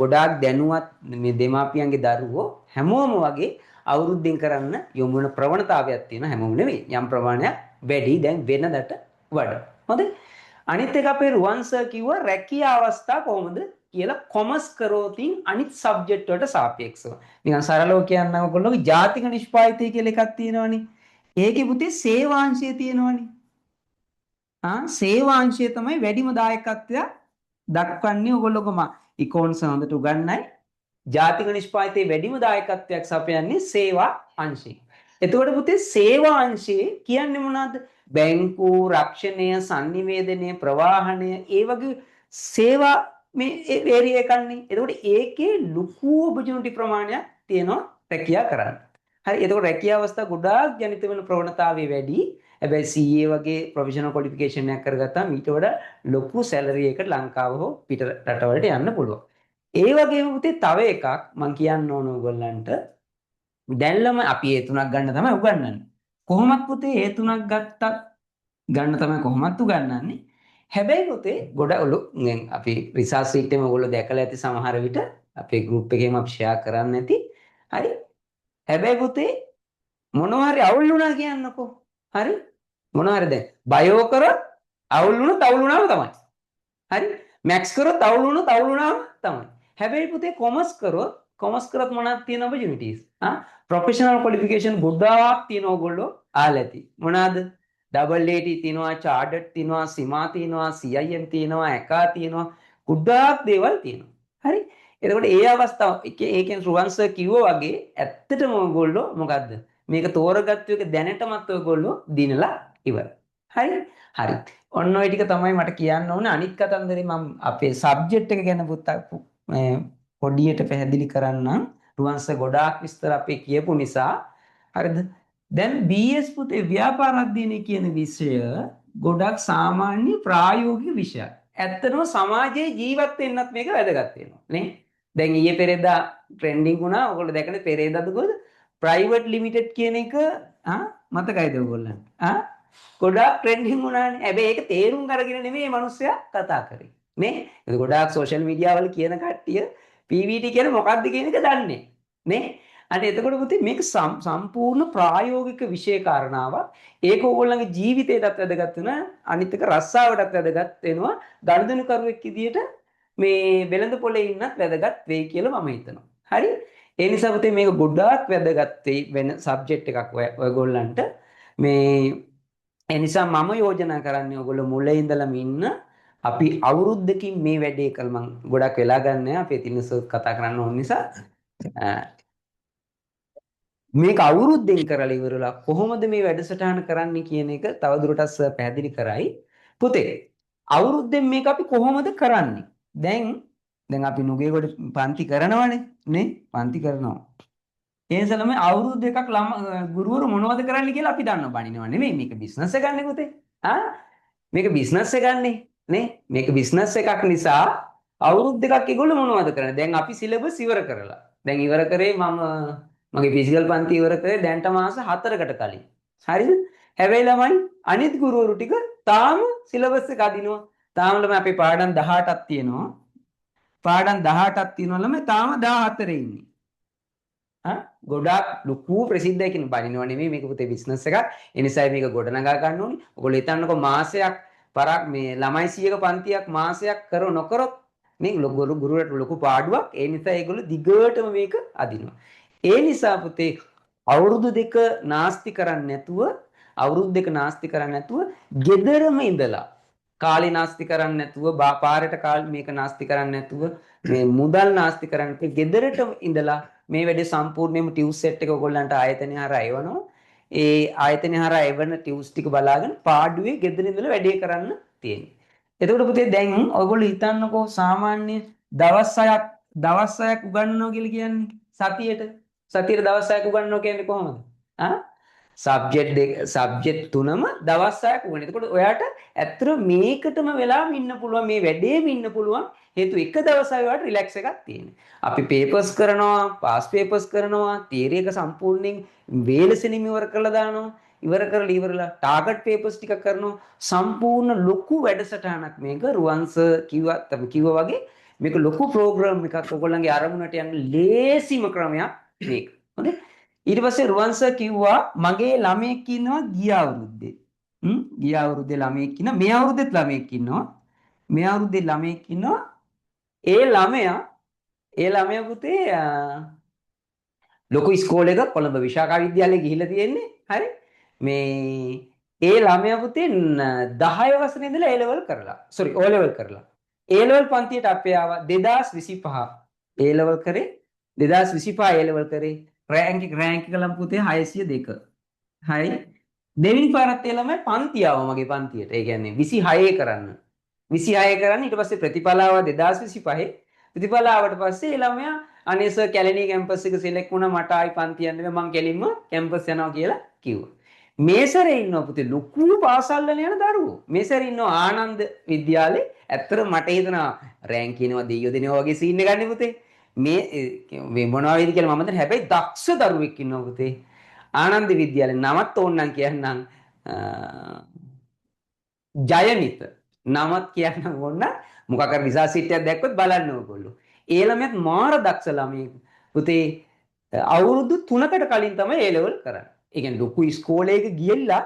ගොඩාක් දැනුවත් මේ දෙමාපියන්ගේ දරුවෝ හැමෝම වගේ අවුරුද්දෙන් කරන්න යොමු වෙන ප්‍රවණතාවයක් තියෙනවා. හැමෝම නෙවෙයි. යම් ප්‍රමාණයක් වැඩි දැන් වෙනදට වඩා. හොඳයි. අනිත් එක අපේ රුවන් සර් කිව්වා රැකියා අවස්ථා කොහොමද කියලා කොමර්ස් කරෝතින් අනිත් සබ්ජෙක්ට් වලට සාපේක්ෂව. නිකන් සරලව කියන්නම ඔයගොල්ලෝගේ ජාතික නිෂ්පාදිතය කියලා එකක් තියෙනවනේ. ඒකේ පුතේ සේවාංශය තියෙනවනේ. සේවාංශය තමයි වැඩිම දායකත්වයක් දක්වන්නේ. ඔයගොල්ලෝගම ඉකෝන්ස් හොඳට උගන්නයි. ජාතික නිෂ්පාදිතයේ වැඩිම දායකත්වයක් සපයන්නේ සේවා අංශය. එතකොට පුතේ සේවා අංශයේ කියන්නේ මොනවද? බැංකු, රක්ෂණය, sannivedanaය, ප්‍රවාහනය, ඒ වගේ සේවා මේ ඒරියා එකන්නේ. එතකොට ඒකේ ලොකු ඔපචුනිටි ප්‍රමාණයක් තියෙනවා රැකියා කරන්න. හරි. එතකොට රැකියා අවස්ථා ගොඩාක් ජනිත වෙන ප්‍රවණතාවය වැඩි. හැබැයි CA වගේ ප්‍රොෆෙෂනල් ක්වොලිෆිකේෂන් එකක් කරගත්තාම ඊට වඩා ලොකු සැලරි එකකට ලංකාව හෝ පිට රටවලට යන්න පුළුවන්. ඒ වගේම පුතේ තව එකක් මම කියන්න ඕන ඔයගොල්ලන්ට. දැන්ලම අපි ඒ තුනක් ගන්න තමයි උගන්වන්නේ. කොහොමත් පුතේ ඒ තුනක් ගන්න තමයි කොහොමත් උගන්වන්නේ. හැබැයි පුතේ අපි රිසර්ච් සීට් එකේ ඔයගොල්ලෝ දැකලා ඇති සමහර විට අපේ ගෲප් එකේම අපි ෂෙයා කරන්න ඇති. හරි. හැබැයි පුතේ මොනවා හරි අවුල් වුණා කියන්නකෝ. හරි. මොනවා හරි දැන් බයෝ කරොත් අවුල් වුණාම තමයි. හරි. මැක්ස් කරොත් අවුල් වුණාම තමයි. හැබැයි පුතේ කොමර්ස් කරොත් මොනවද තියෙන ඔපචුනිටිස්? ප්‍රොෆෙෂනල් ක්වොලිෆිකේෂන් ගොඩාක් තියෙන ඕගොල්ලෝ ආලා ඇති. මොනවාද? ඩබල් AT තියෙනවා, චාර්ටර්ඩ් තියෙනවා, සිමා තියෙනවා, CIM තියෙනවා, ඇකා තියෙනවා. ගොඩාක් දේවල් තියෙනවා. හරි. එතකොට ඒ අවස්ථාව ඒකෙන් රුවන් සර් කිව්වා වගේ ඇත්තටම ඕගොල්ලෝ මොකද්ද? මේක තෝරගත්තු එක දැනටමත් ඔයගොල්ලෝ දිනලා ඉවරයි. හරි. ඔන්න ඔය ටික තමයි මට කියන්න ඕනේ. අනිත් කතන්දරේ මම අපේ සබ්ජෙක්ට් එක ගැන පොඩියට පැහැදිලි කරන්නම්. රුවන් සර් ගොඩාක් විස්තර අපේ කියපු නිසා. හරිද? දැන් BS පුතේ ව්‍යාපාර අධ්‍යයනය කියන විෂය ගොඩක් සාමාන්‍ය ප්‍රායෝගික විෂයක්. ඇත්තටම සමාජයේ ජීවත් වෙන්නත් මේක වැදගත් වෙනවා නේ. දැන් ඊයේ පෙරේදා ට්‍රෙන්ඩින් වුණා. ඔයගොල්ලෝ දැකනේ පෙරේදාද කොහොමද? ප්‍රයිවට් ලිමිටඩ් කියන එක මතකයිද ඔයගොල්ලන්ට? ගොඩාක් ට්‍රෙන්ඩින් වුණානේ. හැබැයි ඒක තේරුම් අරගෙන නෙමෙයි මේ මිනිස්සයා කතා කරේ. නේ? ඒක ගොඩාක් සෝෂල් මීඩියා වල කියන කට්ටිය PVT කියන්නේ මොකක්ද කියන එක දන්නේ නේ. අන්න එතකොට පුතේ මේක සම්පූර්ණ ප්‍රායෝගික විෂය කාරණාවක්. ඒක ඕගොල්ලන්ගේ ජීවිතයටත් වැදගත් වෙනවා. අනිත් එක රස්සාවටත් වැදගත් වෙනවා. ගනුදෙනු කරුවෙක් විදියට මේ වෙළඳ පොලේ ඉන්නත් වැදගත් වෙයි කියලා මම හිතනවා. හරි? ඒ නිසා පුතේ මේක ගොඩාක් වැදගත් වෙන සබ්ජෙක්ට් එකක් ඔයගොල්ලන්ට. මේ ඒ නිසා මම යෝජනා කරන්නේ ඔයගොල්ලෝ මුලින් ඉඳලම ඉන්න. අපි අවුරුද්දකින් මේ වැඩේ කළ මම ගොඩක් වෙලා ගන්න නෑ. අපේ තිනසොත් කතා කරන්න ඕන නිසා මේක අවුරුද්දෙන් කරලා ඉවරලා කොහොමද මේ වැඩසටහන කරන්න කියන එක තවදුරටත් සර් පැහැදිලි කරයි. පුතේ අවුරුද්දෙන් මේක අපි කොහොමද කරන්නේ? දැන් අපි නුගේගොඩ පන්ති කරනවානේ නේ? පන්ති කරනවා. ඒ නිසා ළමයි අවුරුදු දෙකක් ගුරුවරු මොනවද කරන්න කියලා අපි දන්නව බණිනව නෙමෙයි. මේක බිස්නස් එක ගන්න පුතේ. මේක බිස්නස් එක ගන්නෙ නේ? මේක බිස්නස් එකක් නිසා අවුරුදු දෙකක් ඒගොල්ලෝ මොනවද කරන්නේ? දැන් අපි සිලබස් ඉවර කරලා. දැන් ඉවර කරේ මගේ ෆිසිකල් පන්ති ඉවර කරේ දැන්ට මාස 4කට කලින්. හරිද? හැබැයි ළමයි අනිත් ගුරුවරු ටික තාම සිලබස් එක අදිනවා. තාම ළමයි අපේ පාඩම් 18ක් තියෙනවා. පාඩම් 18ක් තියෙනවා ළමයි තාම 14 ඉන්නේ. ගොඩාක් ලොකු ප්‍රසිද්ධයි කියන බණිනව නෙමෙයි මේක පුතේ බිස්නස් එකක්. ඒ නිසා මේක ගොඩනගා ගන්න ඕනේ. ඔයගොල්ලෝ හිතන්නකෝ මාසයක් මේ ළමයි 100ක පන්තියක් මාසයක් නොකරොත් මේ ගුරුවරට ලොකු පාඩුවක්. ඒ නිසා ඒගොල්ලෝ දිගටම මේක අදිනවා. ඒ නිසා පුතේ අවුරුදු දෙක නාස්ති කරන්නේ නැතුව ගෙදරම ඉඳලා කාලේ නාස්ති කරන්නේ නැතුව පාරට මේක නාස්ති කරන්නේ නැතුව මේ මුදල් නාස්ති කරන්නේ නැතුව ගෙදරටම ඉඳලා මේ වැඩේ සම්පූර්ණයෙන්ම ටියුස් සෙට් එක ඔයගොල්ලන්ට ආයතනය හරහා එවනවා. ඒ ආයතනය හරහා එවන ටියුස් ටික බලාගෙන පාඩුවේ ගෙදර ඉඳලා වැඩේ කරන්න තියෙනවා. එතකොට පුතේ දැන් ඔයගොල්ලෝ හිතන්නකෝ සාමාන්‍ය දවස් 6ක් උගන්වනවා කියලා කියන්නේ සතියට දවස් 6ක් උගන්වනවා කියන්නේ කොහොමද? සබ්ජෙක්ට් තුනම දවස් 6ක් උගන්වනවා. එතකොට ඔයාට ඇත්තට මේකටම වෙලාම ඉන්න පුළුවන් මේ වැඩේම ඉන්න පුළුවන්. හේතු එක දවසයි ඔයාලට රිලැක්ස් එකක් තියෙන්නේ. අපි පේපර්ස් කරනවා, පාස් පේපර්ස් කරනවා, තියරි එක සම්පූර්ණයෙන් වේලසෙනින් ඉවර කරලා දානවා. ඉවර කරලා ඉවරලා ටාගට් පේපර්ස් ටිකක් කරනවා සම්පූර්ණ ලොකු වැඩසටහනක් මේක රුවන්ස කිව්වා වගේ මේක ලොකු ප්‍රෝග්‍රෑම් එකක් ඔයගොල්ලන්ගේ අරමුණට යන්න ලේසිම ක්‍රමයක් මේක. හොඳේ. ඊට පස්සේ රුවන් සර් කිව්වා මගේ ළමයෙක් ඉන්නවා ගිය අවුරුද්දේ. ගිය අවුරුද්දේ ළමයෙක් ඉන්නවා මේ අවුරුද්දෙත් ළමයෙක් ඉන්නවා. මේ අවුරුද්දේ ළමයෙක් ඉන්නවා. ඒ ළමයා පුතේ ලොකු ඉස්කෝලේක කොළඹ විශාකා විද්‍යාලයේ ගිහිල්ලා තියෙන්නේ. හරි. මේ ඒ ළමයා පුතේ 10 වසරේ ඉඳලා A level කරලා. sorry O level කරලා. A level පන්තියට අපේ ආවා 2025. A level කරේ 2025 A level කරේ රෑන්ක් එක ලම් පුතේ 602. හරි. දෙවෙනි පාරත් ඒ ළමයි පන්ති ආවා මගේ පන්තියට. ඒ කියන්නේ 26 කරන්න. 26 කරන්න ඊට පස්සේ ප්‍රතිඵල ආවා 2025. ප්‍රතිඵල ආවට පස්සේ ඒ ළමයා අනේ සර් කැලණිය කැම්පස් එක සිලෙක්ට් වුණා මට ආයි පන්ති යන්න බෑ මං කෙලින්ම කැම්පස් යනවා කියලා කිව්වා. මේ සැරේ ඉන්නවා පුතේ ලොකු පාසල් වල යන දරුවෝ. මේ සැරේ ඉන්නවා ආනන්ද විද්‍යාලේ. ඇත්තට මට හිතෙනවා රෑන්ක් කියනවා දෙයියෝ දෙනවා වගේ සීන් එකක් නේ පුතේ. මේ මොනවා වේද කියලා මම හිතන්නේ හැබැයි දක්ෂ දරුවෙක් ඉන්නවා පුතේ. ආනන්ද විද්‍යාලේ නමත් ඕන්නම් කියන්නම් ජයනිත නමත් කියන්න ඕන මොකක් හරි රිසර්ච් සිටියක් දැක්කොත් බලන්න ඕගොල්ලෝ. ඒ ළමයාත් මාර දක්ෂ ළමයෙක්. පුතේ අවුරුදු 3කට කලින් තමයි A level කරන්නේ. ඒ කියන්නේ ලොකු ඉස්කෝලේක ගියලා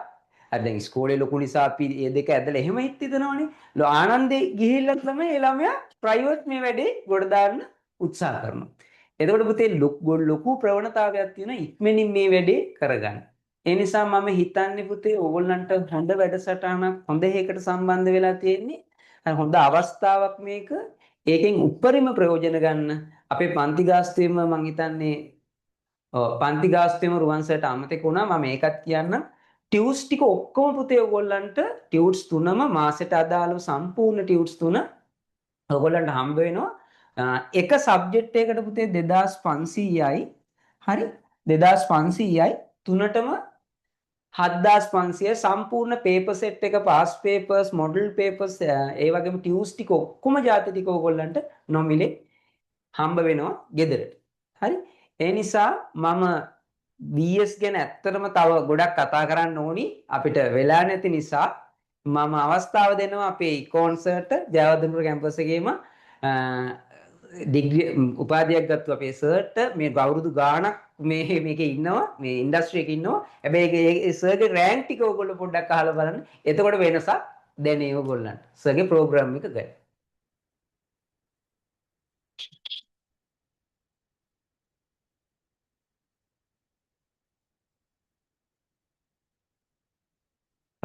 අර දැන් ඉස්කෝලේ ලොකු නිසා අපි මේ දෙක ඇදලා එහෙම හිතනවනේ. ආනන්දේ ගිහිල්ලා තමයි ඒ ළමයා ප්‍රයිවට් මේ වැඩේ ගොඩ දාන්න උත්සාහ කරනවා. එතකොට පුතේ ලොකු ප්‍රවණතාවයක් තියෙනවා ඉක්මනින් මේ වැඩේ කරගන්න. ඒ නිසා මම හිතන්නේ පුතේ ඕගොල්ලන්ට හොඳ වැඩසටහනක් හොඳ එකකට සම්බන්ධ වෙලා තියෙන්නේ. හොඳ අවස්ථාවක් මේක. ඒකෙන් උපරිම ප්‍රයෝජන ගන්න. අපේ පන්ති ගාස්තුවෙම මම හිතන්නේ පන්ති ගාස්තුවෙම රුවන් සර්ට අමතක වුණා. මම ඒකත් කියන්නම්. ටියුට්ස් ටික ඔක්කොම පුතේ ඕගොල්ලන්ට ටියුට්ස් තුනම මාසෙට අදාළව සම්පූර්ණ ටියුට්ස් තුන ඕගොල්ලන්ට හම්බ වෙනවා. එක සබ්ජෙක්ට් එකකට පුතේ 2500යි. හරි 2500යි තුනටම 7500 සම්පූර්ණ පේපර් සෙට් එක පාස් පේපර්ස් මොඩල් පේපර්ස් ඒ වගේම ටියුට්ස් ටික ඔක්කොම જાති ටික ඕගොල්ලන්ට නොමිලේ හම්බ වෙනවා ගෙදරට. හරි. ඒ නිසා මම BS ගැන ඇත්තටම තව ගොඩක් කතා කරන්න ඕනි අපිට වෙලා නැති නිසා මම අවස්ථාව දෙනවා අපේ කොන්සර්ට් ජයවර්ධනපුර කැම්පස් එකේම ඩිග්‍රී උපාධියක් ගත්ත අපේ සර්ට මේ අවුරුදු ගාණක් මේකේ ඉන්නවා මේ ඉන්ඩස්ට්‍රි එකේ ඉන්නවා. හැබැයි ඒ සර්ගේ රෑන්ක් ටික ඔයගොල්ලෝ පොඩ්ඩක් අහලා බලන්න. එතකොට වෙනසක් දැනේ ඔයගොල්ලන්ට. සර්ගේ ප්‍රෝග්‍රෑම් එක ගැන.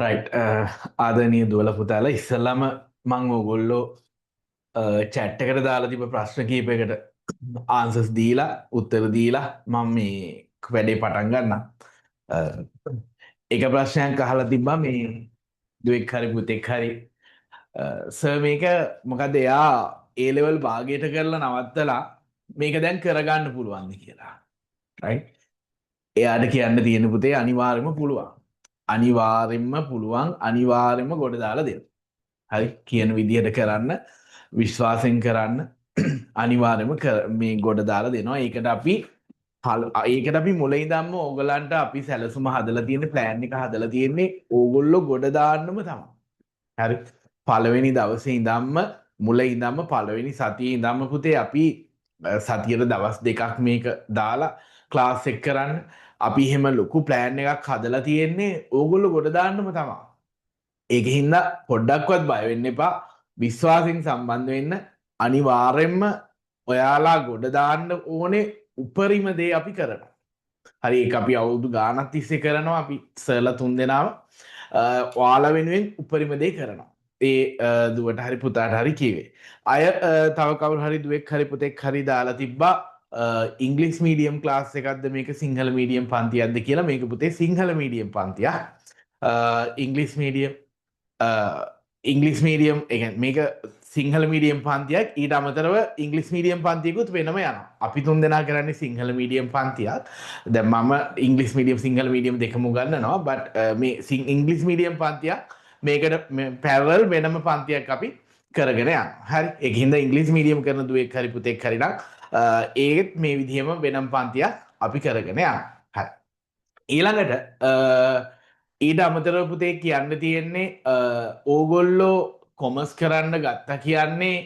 රයිට් ආදරණීය දුවලා පුතාලා ඉස්සෙල්ලාම මම ඕගොල්ලෝ chat එකට දාලා තිබ්බ ප්‍රශ්න කීපයකට ආන්සර්ස් දීලා උත්තර දීලා මම මේ වැඩේ පටන් ගන්නම්. එක ප්‍රශ්නයක් අහලා තිබ්බා මේ දුවෙක් හරි පුතෙක් හරි සර් මේක මොකද එයා A level භාගයට කරලා නවත්තලා මේක දැන් කරගන්න පුළුවන්ද කියලා. රයිට්. එයාට කියන්න තියෙන පුතේ අනිවාර්යයෙන්ම පුළුවන්. අනිවාර්යෙන්ම පුළුවන් අනිවාර්යෙන්ම ගොඩ දාලා දෙන්න. හරි කියන විදිහට කරන්න විශ්වාසයෙන් කරන්න අනිවාර්යෙන්ම මේ ගොඩ දාලා දෙනවා. ඒකට අපි මුලින් ඉඳන්ම ඕගලන්ට අපි සැලසුම හදලා තියෙන්නේ ප්ලෑන් එක හදලා තියෙන්නේ ඕගොල්ලෝ ගොඩ දාන්නම තමයි. හරි. පළවෙනි දවසේ ඉඳන්ම මුලින් ඉඳන්ම පළවෙනි සතියේ ඉඳන්ම පුතේ අපි සතියට දවස් දෙකක් මේක දාලා ක්ලාස් එක කරන්න අපි එහෙම ලොකු ප්ලෑන් එකක් හදලා තියෙන්නේ ඕගොල්ලෝ ගොඩ දාන්නම තමයි. ඒකින්ද පොඩ්ඩක්වත් බය වෙන්න එපා. විශ්වාසයෙන් සම්බන්ධ වෙන්න අනිවාර්යෙන්ම ඔයාලා ගොඩ දාන්න ඕනේ උපරිම දේ අපි කරනවා. හරි ඒක අපි අවුරුදු ගාණක් තිස්සේ කරනවා අපි සර්ලා තුන් දෙනාම ඔයාලා වෙනුවෙන් උපරිම දේ කරනවා. ඒ දුවට හරි පුතාට හරි කිව්වේ. අය තව කවුරු හරි දුවෙක් හරි පුතෙක් හරි දාලා තිබ්බා ඉංග්‍රීසි මීඩියම් ක්ලාස් එකක්ද මේක සිංහල මීඩියම් පන්තියක්ද කියලා. මේක පුතේ සිංහල මීඩියම් පන්තියක්. ඉංග්‍රීසි මීඩියම් මේක සිංහල මීඩියම් පන්තියක්. ඊට අමතරව ඉංග්‍රීසි මීඩියම් පන්තියකුත් වෙනම යනවා. අපි තුන් දෙනා කරන්නේ සිංහල මීඩියම් පන්තියක්. දැන් මම ඉංග්‍රීසි මීඩියම් සිංහල මීඩියම් දෙකම උගන්වනවා. බට් මේ ඉංග්‍රීසි මීඩියම් පන්තියක් මේකට පැරලල් වෙනම පන්තියක් අපි කරගෙන යනවා. හරි. ඒකින්ද ඉංග්‍රීසි මීඩියම් කරන දුවෙක් හරි පුතෙක් හරි නම් ඒත් මේ විදිහම වෙනම් පන්තියක් අපි කරගෙන යනවා. හරි. ඊළඟට ඊට අමතරව පුතේ කියන්න තියෙන්නේ ඕගොල්ලෝ කොමර්ස් කරන්න ගත්තා කියන්නේ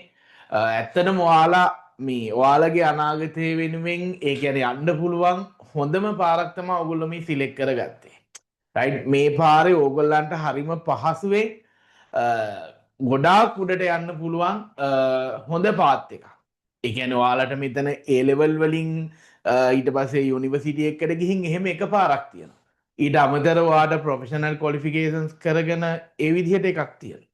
ඇත්තටම ඔයාලා මේ ඔයාලගේ අනාගතය වෙනුවෙන් ඒ කියන්නේ යන්න පුළුවන් හොඳම පාරක් තමයි ඔයගොල්ලෝ මේ සිලෙක්ට් කරගත්තේ. රයිට් මේ පාරේ ඕගොල්ලන්ට හරිම පහසුවෙන් ගොඩාක් උඩට යන්න පුළුවන් හොඳ පාත් එකක්. ඒ කියන්නේ ඔයාලට මෙතන A level වලින් ඊට පස්සේ යුනිවර්සිටි එකකට ගිහින් එහෙම එක පාරක් තියෙනවා. ඊට අමතරව ඔයාට ප්‍රොෆෙෂනල් ක්වොලිෆිකේෂන්ස් කරගෙන ඒ විදිහට එකක් තියෙනවා.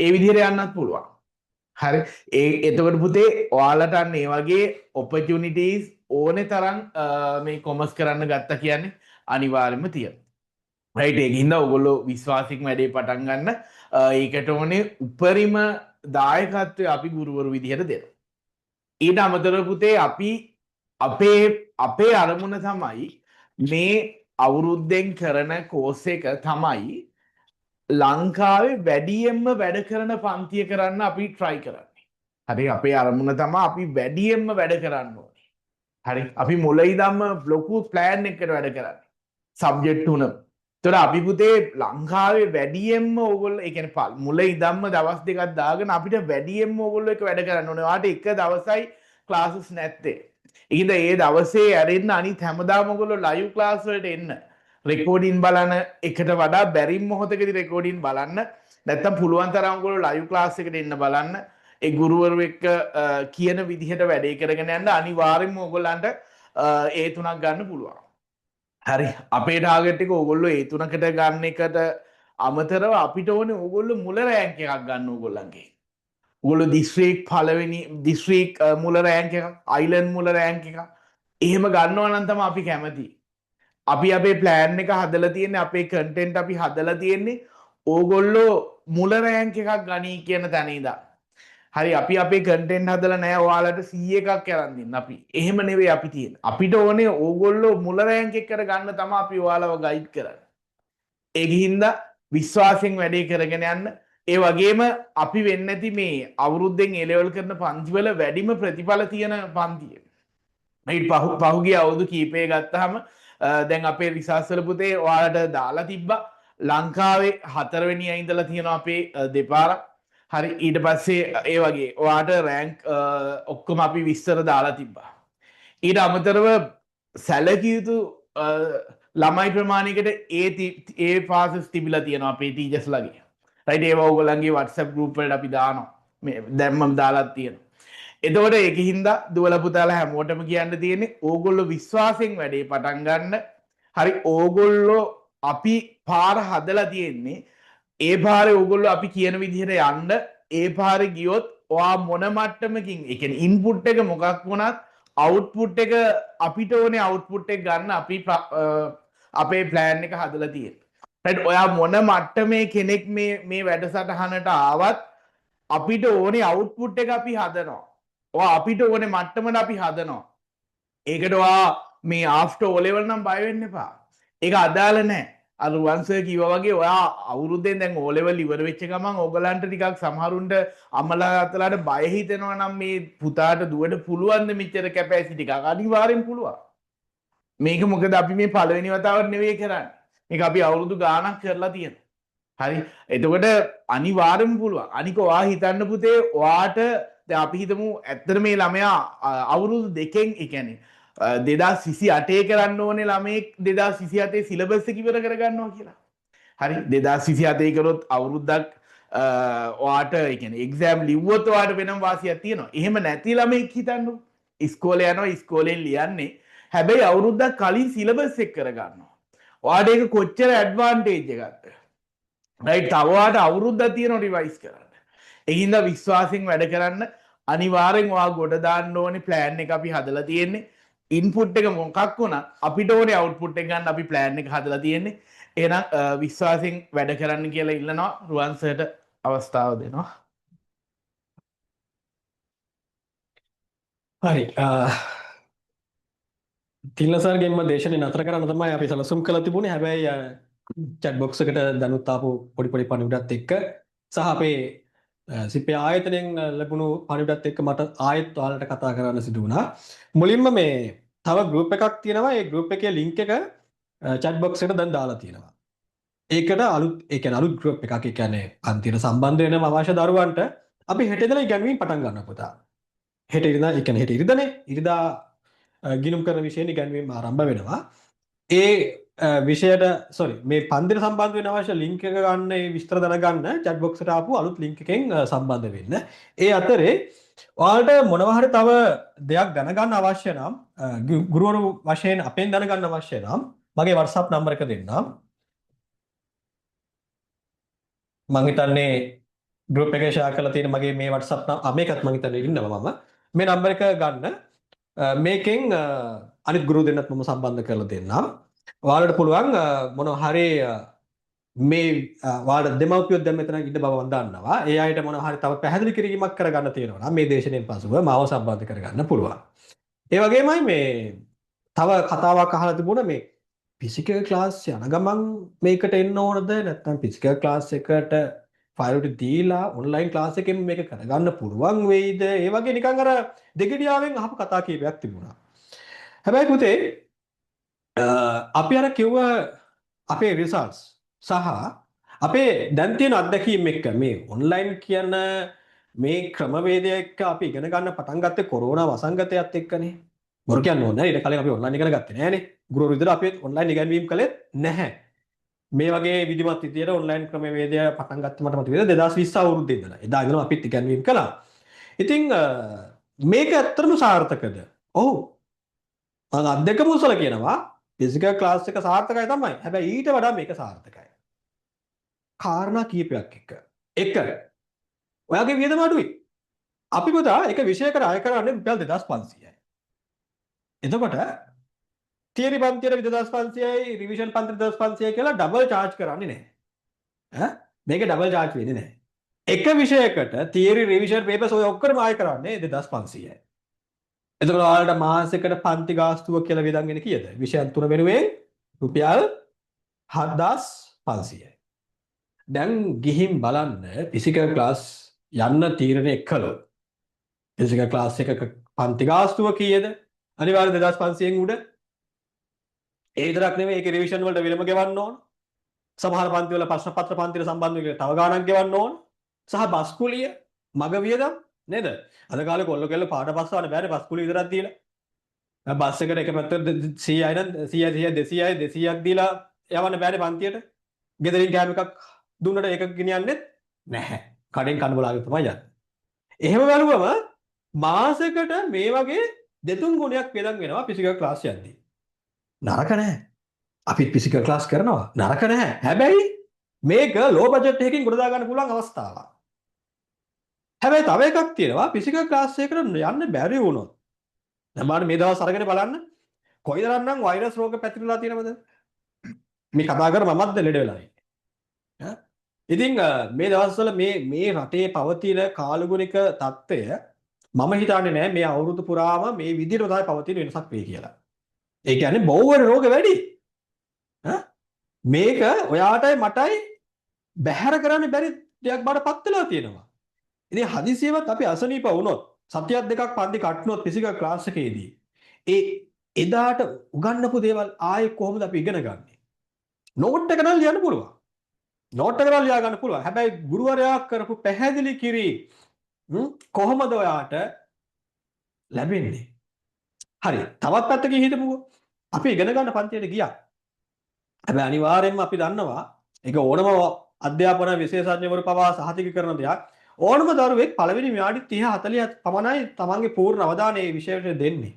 ඒ විදිහට යන්නත් පුළුවන්. හරි එතකොට පුතේ ඔයාලට අන්න ඒ වගේ ඔපචුනිටීස් ඕනේ තරම් මේ කොමර්ස් කරන්න ගත්තා කියන්නේ අනිවාර්යයෙන්ම තියෙනවා. රයිට් ඒකින්ද ඔයගොල්ලෝ විශ්වාසික වැඩේ පටන් ගන්න ඒකට ඕනේ උපරිම දායකත්වය අපි ගුරුවරු විදිහට දෙනවා. ඊට අමතරව පුතේ අපි අපේ අරමුණ තමයි මේ අවුරුද්දෙන් කරන කෝස් එක තමයි ලංකාවේ වැඩියෙන්ම වැඩ කරන පන්තිය කරන්න අපි try කරන්නේ. හරි අපේ අරමුණ තමයි අපි වැඩියෙන්ම වැඩ කරන්න ඕනේ. හරි අපි මුල ඉඳන්ම ලොකු plan එකකට වැඩ කරන්නේ. subject තුනම. ඒතර අපි පුතේ ලංකාවේ වැඩියෙන්ම ඕගොල්ලෝ ඒ කියන්නේ මුල ඉඳන්ම දවස් දෙකක් දාගෙන අපිට වැඩියෙන්ම ඕගොල්ලෝ එක වැඩ කරන්න ඕනේ. ඔයාට එක දවසයි classes නැත්තේ. ඒකින්ද ඒ දවසේ ඇරෙන්න අනිත් හැමදාම ඔයගොල්ලෝ live class වලට එන්න. රෙකෝඩින් බලන එකට වඩා බැරිම මොහොතකදී රෙකෝඩින් බලන්න. නැත්තම් පුළුවන් තරම් ඔයගොල්ලෝ live class එකට එන්න බලන්න. ඒ ගුරුවරු එක්ක කියන විදිහට වැඩේ කරගෙන යන්න අනිවාර්යෙන්ම ඔයගොල්ලන්ට ඒ තුනක් ගන්න පුළුවන්. හරි අපේ ටාගට් එක ඕගොල්ලෝ ඒ තුනකට ගන්න එකට අමතරව අපිට ඕනේ ඕගොල්ලෝ මුල රෑන්ක් එකක් ගන්න ඕගොල්ලන්ගේ. ඕගොල්ලෝ දිස්ත්‍රික් පළවෙනි දිස්ත්‍රික් මුල රෑන්ක් එකක්, අයිලන්ඩ් මුල රෑන්ක් එකක්. එහෙම ගන්නවා නම් තමයි අපි කැමති. අපි අපේ ප්ලෑන් එක හදලා තියෙන්නේ, අපේ කන්ටෙන්ට් අපි හදලා තියෙන්නේ ඕගොල්ලෝ මුල රෑන්ක් එකක් ගනී කියන තැන ඉඳන්. හරි අපි අපේ කන්ටෙන්ට් හදලා නැහැ ඔයාලට 100 එකක් කරන් දෙන්න අපි. එහෙම නෙවෙයි අපි තියෙන්නේ. අපිට ඕනේ ඕගොල්ලෝ මුල රෑන්ක් එක කරගන්න තමයි අපි ඔයාලව ගයිඩ් කරන්නේ. ඒකින්ද විශ්වාසයෙන් වැඩේ කරගෙන යන්න. ඒ වගේම අපි වෙන්නේ නැති මේ අවුරුද්දෙන් A level කරන පන්තිවල වැඩිම ප්‍රතිඵල තියෙන පන්තිය. ඊට පහුගිය අවුරුදු කීපය ගත්තාම දැන් අපේ රිසර්ච් වල පුතේ ඔයාලට දාලා තිබ්බා ලංකාවේ 4 වෙනියා ඉඳලා තියෙනවා අපේ දෙපාරක්. හරි ඊට පස්සේ ඒ වගේ ඔයාට රෑන්ක් ඔක්කොම අපි විස්තර දාලා තිබ්බා. ඊට අමතරව සැලකිය යුතු ළමයි ප්‍රමාණයකට ඒ පාසස් තිබිලා තියෙනවා අපේ ටීචර්ස්ලාගේ. රයිට් ඒවා ඕගොල්ලන්ගේ WhatsApp group වලට අපි දානවා. මේ දැන් මම දාලා තියෙනවා. එතකොට ඒකින්ද දුවලා පුතාලා හැමෝටම කියන්න තියෙන්නේ ඕගොල්ලෝ විශ්වාසයෙන් වැඩේ පටන් ගන්න. හරි ඕගොල්ලෝ අපි පාර හදලා තියෙන්නේ ඒ පාරේ ඕගොල්ලෝ අපි කියන විදිහට යන්න. ඒ පාරේ ගියොත් ඔයා මොන මට්ටමකින් ඒ කියන්නේ ඉන්පුට් එක මොකක් වුණත් අවුට්පුට් එක අපිට ඕනේ අවුට්පුට් එක ගන්න අපි අපේ ප්ලෑන් එක හදලා තියෙන්නේ. රයිට් ඔයා මොන මට්ටමේ කෙනෙක් මේ වැඩසටහනට ආවත් අපිට ඕනේ අවුට්පුට් එක අපි හදනවා. ඔයා අපිට ඕනේ මට්ටමට අපි හදනවා. ඒකට ඔයා මේ ආෆ්ටර් O level නම් බය වෙන්න එපා. ඒක අදාළ නැහැ. අර වංශය කිව්වා වගේ ඔයා අවුරුද්දෙන් දැන් O level ඉවර වෙච්ච ගමන් ඕගලන්ට ටිකක් සමහරුන්ට අම්මලා අතලාට බය හිතෙනවා නම් මේ පුතාට දුවට පුළුවන් ද මෙච්චර කැපැසිටි එකක් අනිවාර්යෙන් පුළුවන්. මේක මොකද අපි මේ පළවෙනි වතාවට නෙවෙයි කරන්නේ. මේක අපි අවුරුදු ගාණක් කරලා තියෙනවා. හරි. එතකොට අනිවාර්යෙන්ම පුළුවන්. අනික ඔයා හිතන්න පුතේ ඔයාට දැන් අපි හිතමු ඇත්තට මේ ළමයා අවුරුදු දෙකෙන් ඒ කියන්නේ 2028 කරන්න ඕනේ ළමයෙක් 2028 සිලබස් එක ඉවර කරගන්නවා කියලා. හරි 2028 කරොත් අවුරුද්දක් ඔයාට ඒ කියන්නේ එක්සෑම් ලිව්වොත් ඔයාට වෙනම වාසියක් තියෙනවා. එහෙම නැති ළමයෙක් හිතන්නකො. ඉස්කෝලේ යනවා ඉස්කෝලෙන් ලියන්නේ. හැබැයි අවුරුද්දක් කලින් සිලබස් එක කරගන්නවා. ඔයාට ඒක කොච්චර ඇඩ්වාන්ටේජ් එකක්ද? රයිට් තව ඔයාට අවුරුද්දක් තියෙනවා රිවයිස් කරන්න. ඒකින්ද විශ්වාසයෙන් වැඩ කරන්න අනිවාර්යෙන් ඔයා ගොඩ දාන්න ඕනේ ප්ලෑන් එක අපි හදලා තියෙන්නේ. ඉන්පුට් එක මොකක් වුණත් අපිට ඕනේ අවුට්පුට් එක ගන්න අපි ප්ලෑන් එක හදලා තියෙන්නේ. එහෙනම් විශ්වාසයෙන් වැඩ කරන්න කියලා ඉල්ලනවා රුවන් සර්ට අවස්ථාව දෙනවා. හරි තිල්න සර්ගෙන්ම දේශනේ නතර කරන්න තමයි අපි සැලසුම් කළා තිබුණේ. හැබැයි chat box එකට දැනුත් ආපු පොඩි පණිවිඩත් එක්ක සහ අපේ සිපේ ආයතනයෙන් ලැබුණු පණිවිඩත් එක්ක මට ආයෙත් ඔයාලට කතා කරන්න සිදු වුණා. මුලින්ම මේ තව ගෲප් එකක් තියෙනවා. ඒ ගෲප් එකේ ලින්ක් එක chat box එකට දැන් දාලා තියෙනවා. ඒකට අලුත් ඒ කියන්නේ අලුත් ගෲප් එකක්. ඒ කියන්නේ අන්තිම සම්බන්ධ වෙන අවශ්‍ය දරුවන්ට අපි හෙට ඉඳලා ඉගැන්වීම් පටන් ගන්නවා පුතා. හෙට ඉරිදා ඒ කියන්නේ හෙට ඉරිදානේ. ඉරිදා ගිණුම් කරන විෂයෙන් ඉගැන්වීම් ආරම්භ වෙනවා. ඒ විෂයට මේ පන්තිට සම්බන්ධ වෙන අවශ්‍ය ලින්ක් එක ගන්න ඒ විස්තර දැනගන්න chat box එකට ආපු අලුත් ලින්ක් එකෙන් සම්බන්ධ වෙන්න. ඒ අතරේ ඔයාලට මොනවා හරි තව දෙයක් දැනගන්න අවශ්‍ය නම් ගුරුවරු වශයෙන් අපෙන් දැනගන්න අවශ්‍ය නම් මගේ WhatsApp නම්බර එක දෙන්නම්. මම හිතන්නේ ගෲප් එකේ ෂෙයා කරලා තියෙන මගේ මේ WhatsApp මේකත් මම හිතන්නේ ඉන්නවා මම. මේ නම්බර එක ගන්න. මේකෙන් අනිත් ගුරු දෙන්නත් මම සම්බන්ධ කරලා දෙන්නම්. ඔයාලට පුළුවන් මොනවා හරි මේ ඔයාලට දෙමව්පියෝ දැන් මෙතන ඉන්න බව මම දන්නවා. ඒ අයට මොනවා හරි තව පැහැදිලි කිරීමක් කරගන්න තියෙනවා නම් මේ දේශනෙන් පසුව මාව සම්බන්ධ කරගන්න පුළුවන්. ඒ වගේමයි මේ තව කතාවක් අහලා තිබුණා මේ ෆිසිකල් ක්ලාස් යන ගමන් මේකට එන්න ඕනද නැත්නම් ෆිසිකල් ක්ලාස් එකට ෆයිල් දීලා ඔන්ලයින් ක්ලාස් එකෙන් මේක කරගන්න පුළුවන් වෙයිද? ඒ වගේ නිකන් අර දෙගිඩියාවෙන් අහපු කතා කීපයක් තිබුණා. හැබැයි පුතේ අපි අර කිව්ව අපේ රිසල්ට්ස් සහ අපේ දැන් තියෙන අත්දැකීම් එක්ක මේ ඔන්ලයින් කියන මේ ක්‍රමවේදය එක්ක අපි ඉගෙන ගන්න පටන් ගත්තේ කොරෝනා වසංගතයත් එක්කනේ. මොකද කියන්නේ ඕනේ ඊට කලින් අපි ඔන්ලයින් ඉගෙන ගත්තේ නෑනේ. ගුරුවරු විදිහට අපි ඔන්ලයින් ඉගෙනීම් කළෙත් නැහැ. මේ වගේ විධිමත් විදියට ඔන්ලයින් ක්‍රමවේදය පටන් ගත්තේ මට මතකයි 2020 අවුරුද්දේ ඉඳලා. එදා ඉඳලා අපිත් ඉගෙනීම් කළා. ඉතින් මේක ඇත්තටම සාර්ථකද? ඔව්. මම අත්දැකපු උසල කියනවා ෆිසිකල් ක්ලාස් එක සාර්ථකයි තමයි. හැබැයි ඊට වඩා මේක සාර්ථකයි. කාරණා කීපයක් එක්ක. එක ඔයාගේ වියදම අඩුයි. අපි පුතා එක විෂයකට අය කරන්නේ රුපියල් 2500යි. එතකොට තියරි පන්තියට 2500යි රිවිෂන් පන්තියට 2500යි කියලා ඩබල් charge කරන්නේ නැහැ. මේක ඩබල් charge වෙන්නේ නැහැ. එක විෂයකට තියරි රිවිෂන් පේපර්ස් ඔය ඔක්කොම ආය කරන්නේ 2500යි. එතකොට ඔයාලට මාසෙකට පන්ති ගාස්තුව කියලා වියදම් වෙන්නේ කීයද? විෂයන් තුන වෙනුවෙන් රුපියල් 7500යි. දැන් ගිහින් බලන්න ෆිසිකල් ක්ලාස් යන්න තීරණය කළොත් ෆිසිකල් ක්ලාස් එකක පන්ති ගාස්තුව කීයද? අනිවාර්යයෙන් 2500න් උඩ. ඒ විතරක් නෙමෙයි ඒකේ රිවිෂන් වලට වෙනම ගෙවන්න ඕන. සමහර පන්ති වල ප්‍රශ්න පත්‍ර පන්තිට සම්බන්ධ වෙලා තව ගාණක් ගෙවන්න ඕන. සහ බස් කුලිය මග වියදම් නේද? අද කාලේ කොල්ල කෙල්ල පාට පස්සවන්න බෑනේ බස් කුලිය විතරක් දීලා. බස් එකට එක පැත්තට 100යි නම් 100යි 200ක් දීලා යවන්න බෑනේ පන්තියට. ගෙදරින් කෑම එකක් දුන්නට ඒක ගෙනියන්නෙත් නැහැ. කඩෙන් කන්න බලාගෙන තමයි යන්නේ. එහෙම බලුවම මාසෙකට මේ වගේ දෙතුන් ගුණයක් වෙනම් වෙනවා ෆිසිකල් ක්ලාස් යද්දී. නරක නැහැ. අපිත් ෆිසිකල් ක්ලාස් කරනවා. නරක නැහැ. හැබැයි මේක ලෝ බජට් එකකින් ගොඩ දා ගන්න පුළුවන් අවස්ථාවක්. හැබැයි තව එකක් තියෙනවා ෆිසිකල් ක්ලාස් එකකට යන්න බැරි වුණොත්. දැන් බලන්න මේ දවස් අරගෙන බලන්න කොයිතරම්නම් වෛරස් රෝග පැතිරලා තියෙනවද? මේ කතා කර මමත් ලෙඩ වෙලා ඉන්නේ. ඉතින් මේ දවස්වල මේ රටේ පවතින කාලගුණික තත්ත්වය මම හිතන්නේ නෑ මේ අවුරුදු පුරාම මේ විදිහට තමයි පවතින වෙනසක් වෙයි කියලා. ඒ කියන්නේ බොහෝ රෝග වැඩි. මේක ඔයාටයි මටයි බැහැර කරන්න බැරි දෙයක් බඩ පත් වෙලා තියෙනවා. ඉතින් හදිසියෙවත් අපි අසනීප වුණොත් සතියක් දෙකක් පන්ති කට්නොත් ෆිසිකල් ක්ලාස් එකේදී එදාට උගන්වපු දේවල් ආයේ කොහොමද අපි ඉගෙන ගන්නේ? නෝට් එක නම් ලියන්න පුළුවන්. නෝට් එක නම් ලියා ගන්න පුළුවන්. හැබැයි ගුරුවරයා කරපු පැහැදිලි කිරීම කොහොමද ඔයාට ලැබෙන්නේ? හරි. තවත් පැත්තකින් හිතමුකෝ. අපි ඉගෙන ගන්න පන්තියට ගියා. හැබැයි අනිවාර්යයෙන්ම අපි දන්නවා ඒක ඕනම අධ්‍යාපන විශේෂඥවරු පවා සහතික කරන දෙයක්. ඕනම දරුවෙක් පළවෙනි විනාඩි 30 40 පමණයි තමන්ගේ පූර්ණ අවධානය මේ විෂයට දෙන්නේ.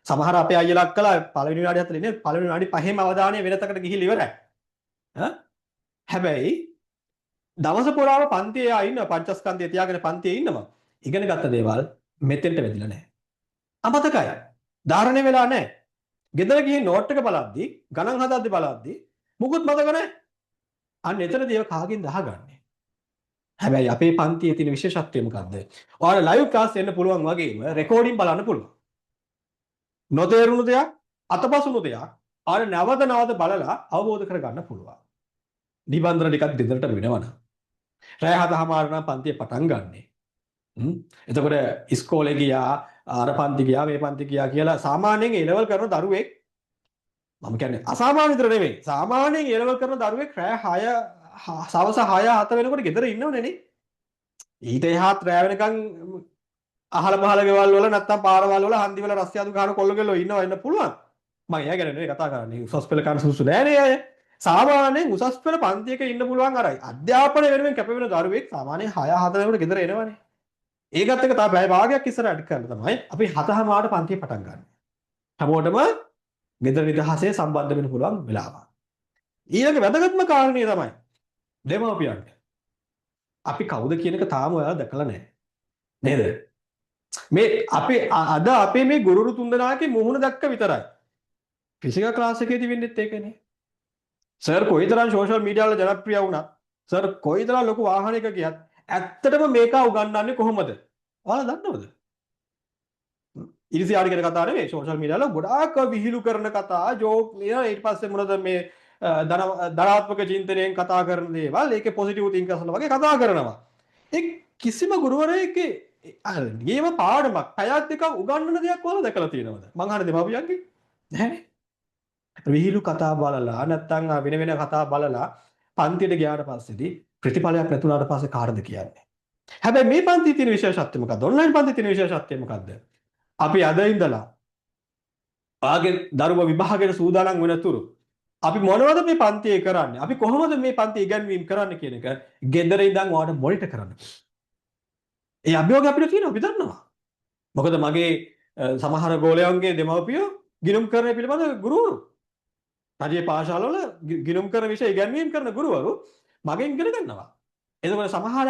සමහර අපේ අයියලා අක්කලා පළවෙනි විනාඩි 40 නේ පළවෙනි විනාඩි 5ම අවධානය වෙනතකට ගිහිල්ලා ඉවරයි. හැබැයි දවස පුරාම පන්තියේ ඉන්න පංචස්කන්ධය තියාගෙන පන්තියේ ඉන්නවා. ඉගෙන ගත්ත දේවල් මෙතෙන්ට වෙදිලා නැහැ. අමතකයි. ධාරණය වෙලා නැහැ. ගෙදර ගිහින් නෝට් එක බලද්දි ගණන් හදද්දි බලද්දි මුකුත් මතක නැහැ. අන්න එතනදී ඒක කාගෙන්ද අහගන්නේ? හැබැයි අපේ පන්තියේ තියෙන විශේෂත්වය මොකද්ද? ඔයාලා ලයිව් ක්ලාස් එන්න පුළුවන් වගේම රෙකෝඩින් බලන්න පුළුවන්. නොතේරුණු දෙයක්, අතපසුණු දෙයක් ආයෙ නැවත බලලා අවබෝධ කරගන්න පුළුවන්. නිබන්ධන ටිකක් දෙදරට වෙනවනම්. රෑ 7:00 නම් පන්තිය පටන් ගන්නෙ. එතකොට ඉස්කෝලේ ගියා අර පන්ති ගියා මේ පන්ති ගියා කියලා සාමාන්‍යයෙන් ඒ ලෙවල් කරන දරුවෙක් මම කියන්නේ අසාමාන්‍ය විතර නෙවෙයි. සාමාන්‍යයෙන් ඒ ලෙවල් කරන දරුවෙක් රෑ 6 සවස් 6 7 වෙනකොට ගෙදර ඉන්නවනේ නේ. ඊට එහාත් රෑ වෙනකන් අහල පහල ගෙවල් වල නැත්තම් පාරවල් වල හන්දි වල රස්තියාදු ගහන කොල්ල කෙල්ලෝ ඉන්න පුළුවන්. මම එයා ගැන නෙවෙයි කතා කරන්නේ. උසස් පෙළ කරන සුසු නෑනේ අය. සාමාන්‍යයෙන් උසස් පෙළ පන්තියක ඉන්න පුළුවන් අරයි. අධ්‍යාපනය වෙනුවෙන් කැපවෙන දරුවෙක් සාමාන්‍යයෙන් 6 7 වෙනකොට ගෙදර එනවනේ. ඒකත් එක තව පැය භාගයක් ඉස්සරහට කරන්න තමයි අපි 7:00 පන්තිය පටන් ගන්න. හැමෝටම ගෙදර නිදහසේ සම්බන්ධ වෙන්න පුළුවන් වෙලාව. ඊළඟ වැදගත්ම කාරණේ තමයි දෙමව්පියන්ට. අපි කවුද කියන එක තාම ඔයාලා දැකලා නැහැ. නේද? මේ අපි අද අපේ මේ ගුරුරු තුන්දෙනාගේ මුහුණ දැක්ක විතරයි. ෆිසිකල් ක්ලාස් එකේදී වෙන්නේත් ඒකනේ. සර් කොයිතරම් සෝෂල් මීඩියා වල ජනප්‍රිය වුණත් සර් කොයිතරම් ලොකු වාහනයක ගියත් ඇත්තටම මේක උගන්වන්නේ කොහොමද? ඔයාලා දන්නවද? ඉරිසියාට කියන කතා නෙවෙයි සෝෂල් මීඩියා වල ගොඩාක් විහිළු කරන කතා, ජෝක් ලියන ඊට පස්සේ මොනද මේ ධනාත්මක චින්තනයෙන් කතා කරන දේවල්, ඒකේ පොසිටිව් තින්කර්ස් වගේ කතා කරනවා. ඒ කිසිම ගුරුවරයෙක් ගේම පාඩමක් පැයක් දෙකක් උගන්වන දෙයක් ඔයාලා දැකලා තියෙනවද? මං අහන්නේ දෙමාපියන්ගේ නැහැනේ. විහිළු කතා බලලා නැත්තම් වෙන වෙන කතා බලලා පන්තියට ගියාට පස්සේදී ප්‍රතිඵලයක් නැතුණාට පස්සේ කාටද කියන්නේ? හැබැයි මේ පන්තියේ තියෙන විශේෂත්වය මොකක්ද? ඔන්ලයින් පන්තියේ තියෙන විශේෂත්වය මොකක්ද? අපි අද ඉඳලා ආගේ දරුවෝ විභාගයට සූදානම් වෙනතුරු අපි මොනවද මේ පන්තියේ කරන්නේ? අපි කොහොමද මේ පන්ති ඉගැන්වීම් කරන්නේ කියන එක ගෙදර ඉඳන් ඔයාලට මොනිටර් කරන්න. ඒ අභියෝගය අපිට තියෙනවා අපි දන්නවා. මොකද මගේ සමහර ගෝලයන්ගේ දෙමව්පියෝ ගිණුම් කරන පිළිබඳ ගුරුවරු රජයේ පාඨශාලවල ගිණුම් කරන විෂය ඉගැන්වීම් කරන ගුරුවරු මගෙන් ඉගෙන ගන්නවා. එතකොට සමහර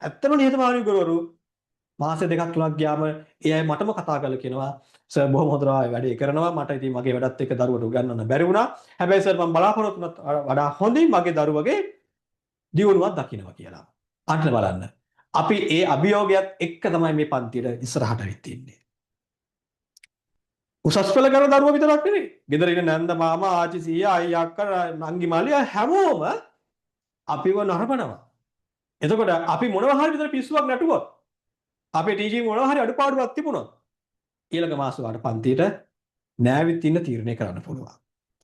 ඇත්තම නිහතමානී ගුරුවරු මාස දෙකක් තුනක් ගියාම ඒ අය මටම කතා කරලා කියනවා සර් බොහොම හොඳට වැඩේ කරනවා මට ඉතින් මගේ වැඩත් එක්ක දරුවට උගන්වන්න බැරි වුණා. හැබැයි සර් මම බලාපොරොත්තු වුණත් වඩා හොඳින් මගේ දරුවගේ දියුණුවක් දකින්නවා කියලා. අන්න බලන්න. අපි ඒ අභියෝගයත් එක්ක තමයි මේ පන්තියට ඉස්සරහට වෙත් ඉන්නේ. උසස් පෙළ කරන දරුවෝ විතරක් නෙවෙයි. ගෙදර ඉන්න නැන්ද මාමා ආච්චි සීයා අයියා අක්කා නංගි මාලියා හැමෝම අපිව නරඹනවා. එතකොට අපි මොනවා හරි විතර පිස්සුවක් නැටුවොත් අපේ ටීචින් මොනවා හරි අඩුපාඩුවක් තිබුණොත් ඊළඟ මාසෙ වල පන්තියට නෑවිත් ඉන්න තීරණය කරන්න පුළුවන්.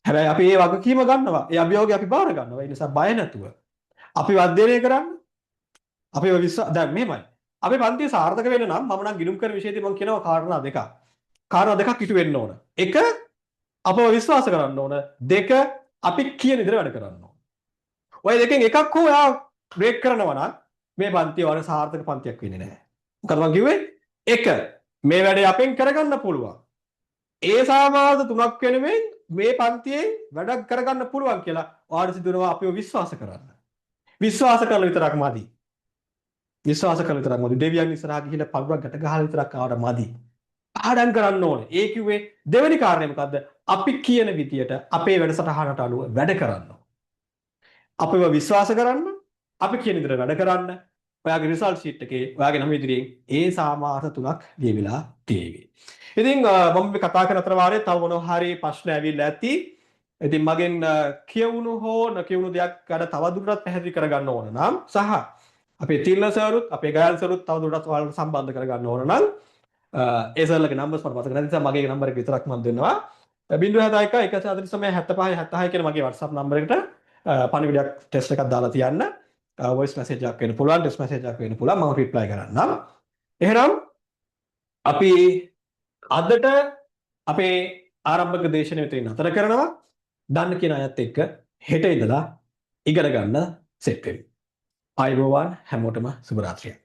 හැබැයි අපි ඒ වගකීම ගන්නවා. ඒ අභියෝගය අපි බාර ගන්නවා. ඒ නිසා බය නැතුව අපි අධ්‍යයනය කරන්න. අපේ දැන් මෙහෙමයි. අපේ පන්තිය සාර්ථක වෙන්න නම් මම නම් ගිණුම් කරන විෂයදී මම කියනවා කාරණා දෙකක්. කාරණා දෙකක් ඉටු වෙන්න ඕන. එක අපව විශ්වාස කරන්න ඕන. දෙක අපි කියන විදිහට වැඩ කරන්න ඕන. ඔය දෙකෙන් එකක් හෝ යා බ්‍රේක් කරනවා නම් මේ පන්තිය වල සාර්ථක පන්තියක් වෙන්නේ නැහැ. මොකද මම කිව්වේ? එක මේ වැඩේ අපෙන් කරගන්න පුළුවන්. ඒ සාමාර්ථ තුනක් වෙනුවෙන් මේ පන්තියෙන් වැඩක් කරගන්න පුළුවන් කියලා ඔයාලට සිදුනවා අපිව විශ්වාස කරන්න. විශ්වාස කරලා විතරක් මදි. විශ්වාස කරලා විතරක් මදි. දෙවියන් ඉස්සරහා ගිහිල්ලා පළුවක් ගැට ගහලා විතරක් ආවට මදි. ආඩම් කරන්න ඕනේ. ඒ කිව්වේ දෙවෙනි කාරණය මොකද්ද? අපි කියන විදියට අපේ වැඩසටහනට අනුව වැඩ කරන්න. අපිව විශ්වාස කරන්න, අපි කියන විදිහට වැඩ කරන්න. ඔයාගේ රිසල්ට් ෂීට් එකේ ඔයාගේ නම ඉදිරියෙන් ඒ සාමාර්ථ තුනක් ලියවිලා තියෙවි. ඉතින් මම මේ කතා කරන අතර වාරේ තව මොනවා හරි ප්‍රශ්න ඇවිල්ලා ඇති. ඉතින් මගෙන් කියවුණු හෝ නොකියවුණු දෙයක් ගැන තවදුරටත් පැහැදිලි කරගන්න ඕන නම් සහ අපේ තිල්න සර්ුත් අපේ ගයල් සර්ුත් තවදුරටත් ඔයාලට සම්බන්ධ කරගන්න ඕන නම් ඒ සර්ලගේ නම්බර්ස් මට මතක නැති නිසා මගේ නම්බර් එක විතරක් මම දෙන්නවා 071 149 76 76 කියන මගේ WhatsApp නම්බර් එකට පණිවිඩයක් ටෙස්ට් එකක් දාලා තියන්න වොයිස් මැසේජ් එකක් වෙන්න පුළුවන් ටෙක්ස්ට් මැසේජ් එකක් වෙන්න පුළුවන් මම රිප්ලයි කරන්නම් එහෙනම් අපි අදට අපේ ආරම්භක දේශනය මෙතනින් නතර කරනවා දන්න කියන අයත් එක්ක හෙට ඉඳලා ඉගෙන ගන්න සෙට් වෙමු ආයුබෝවන් හැමෝටම සුබ රාත්‍රියක්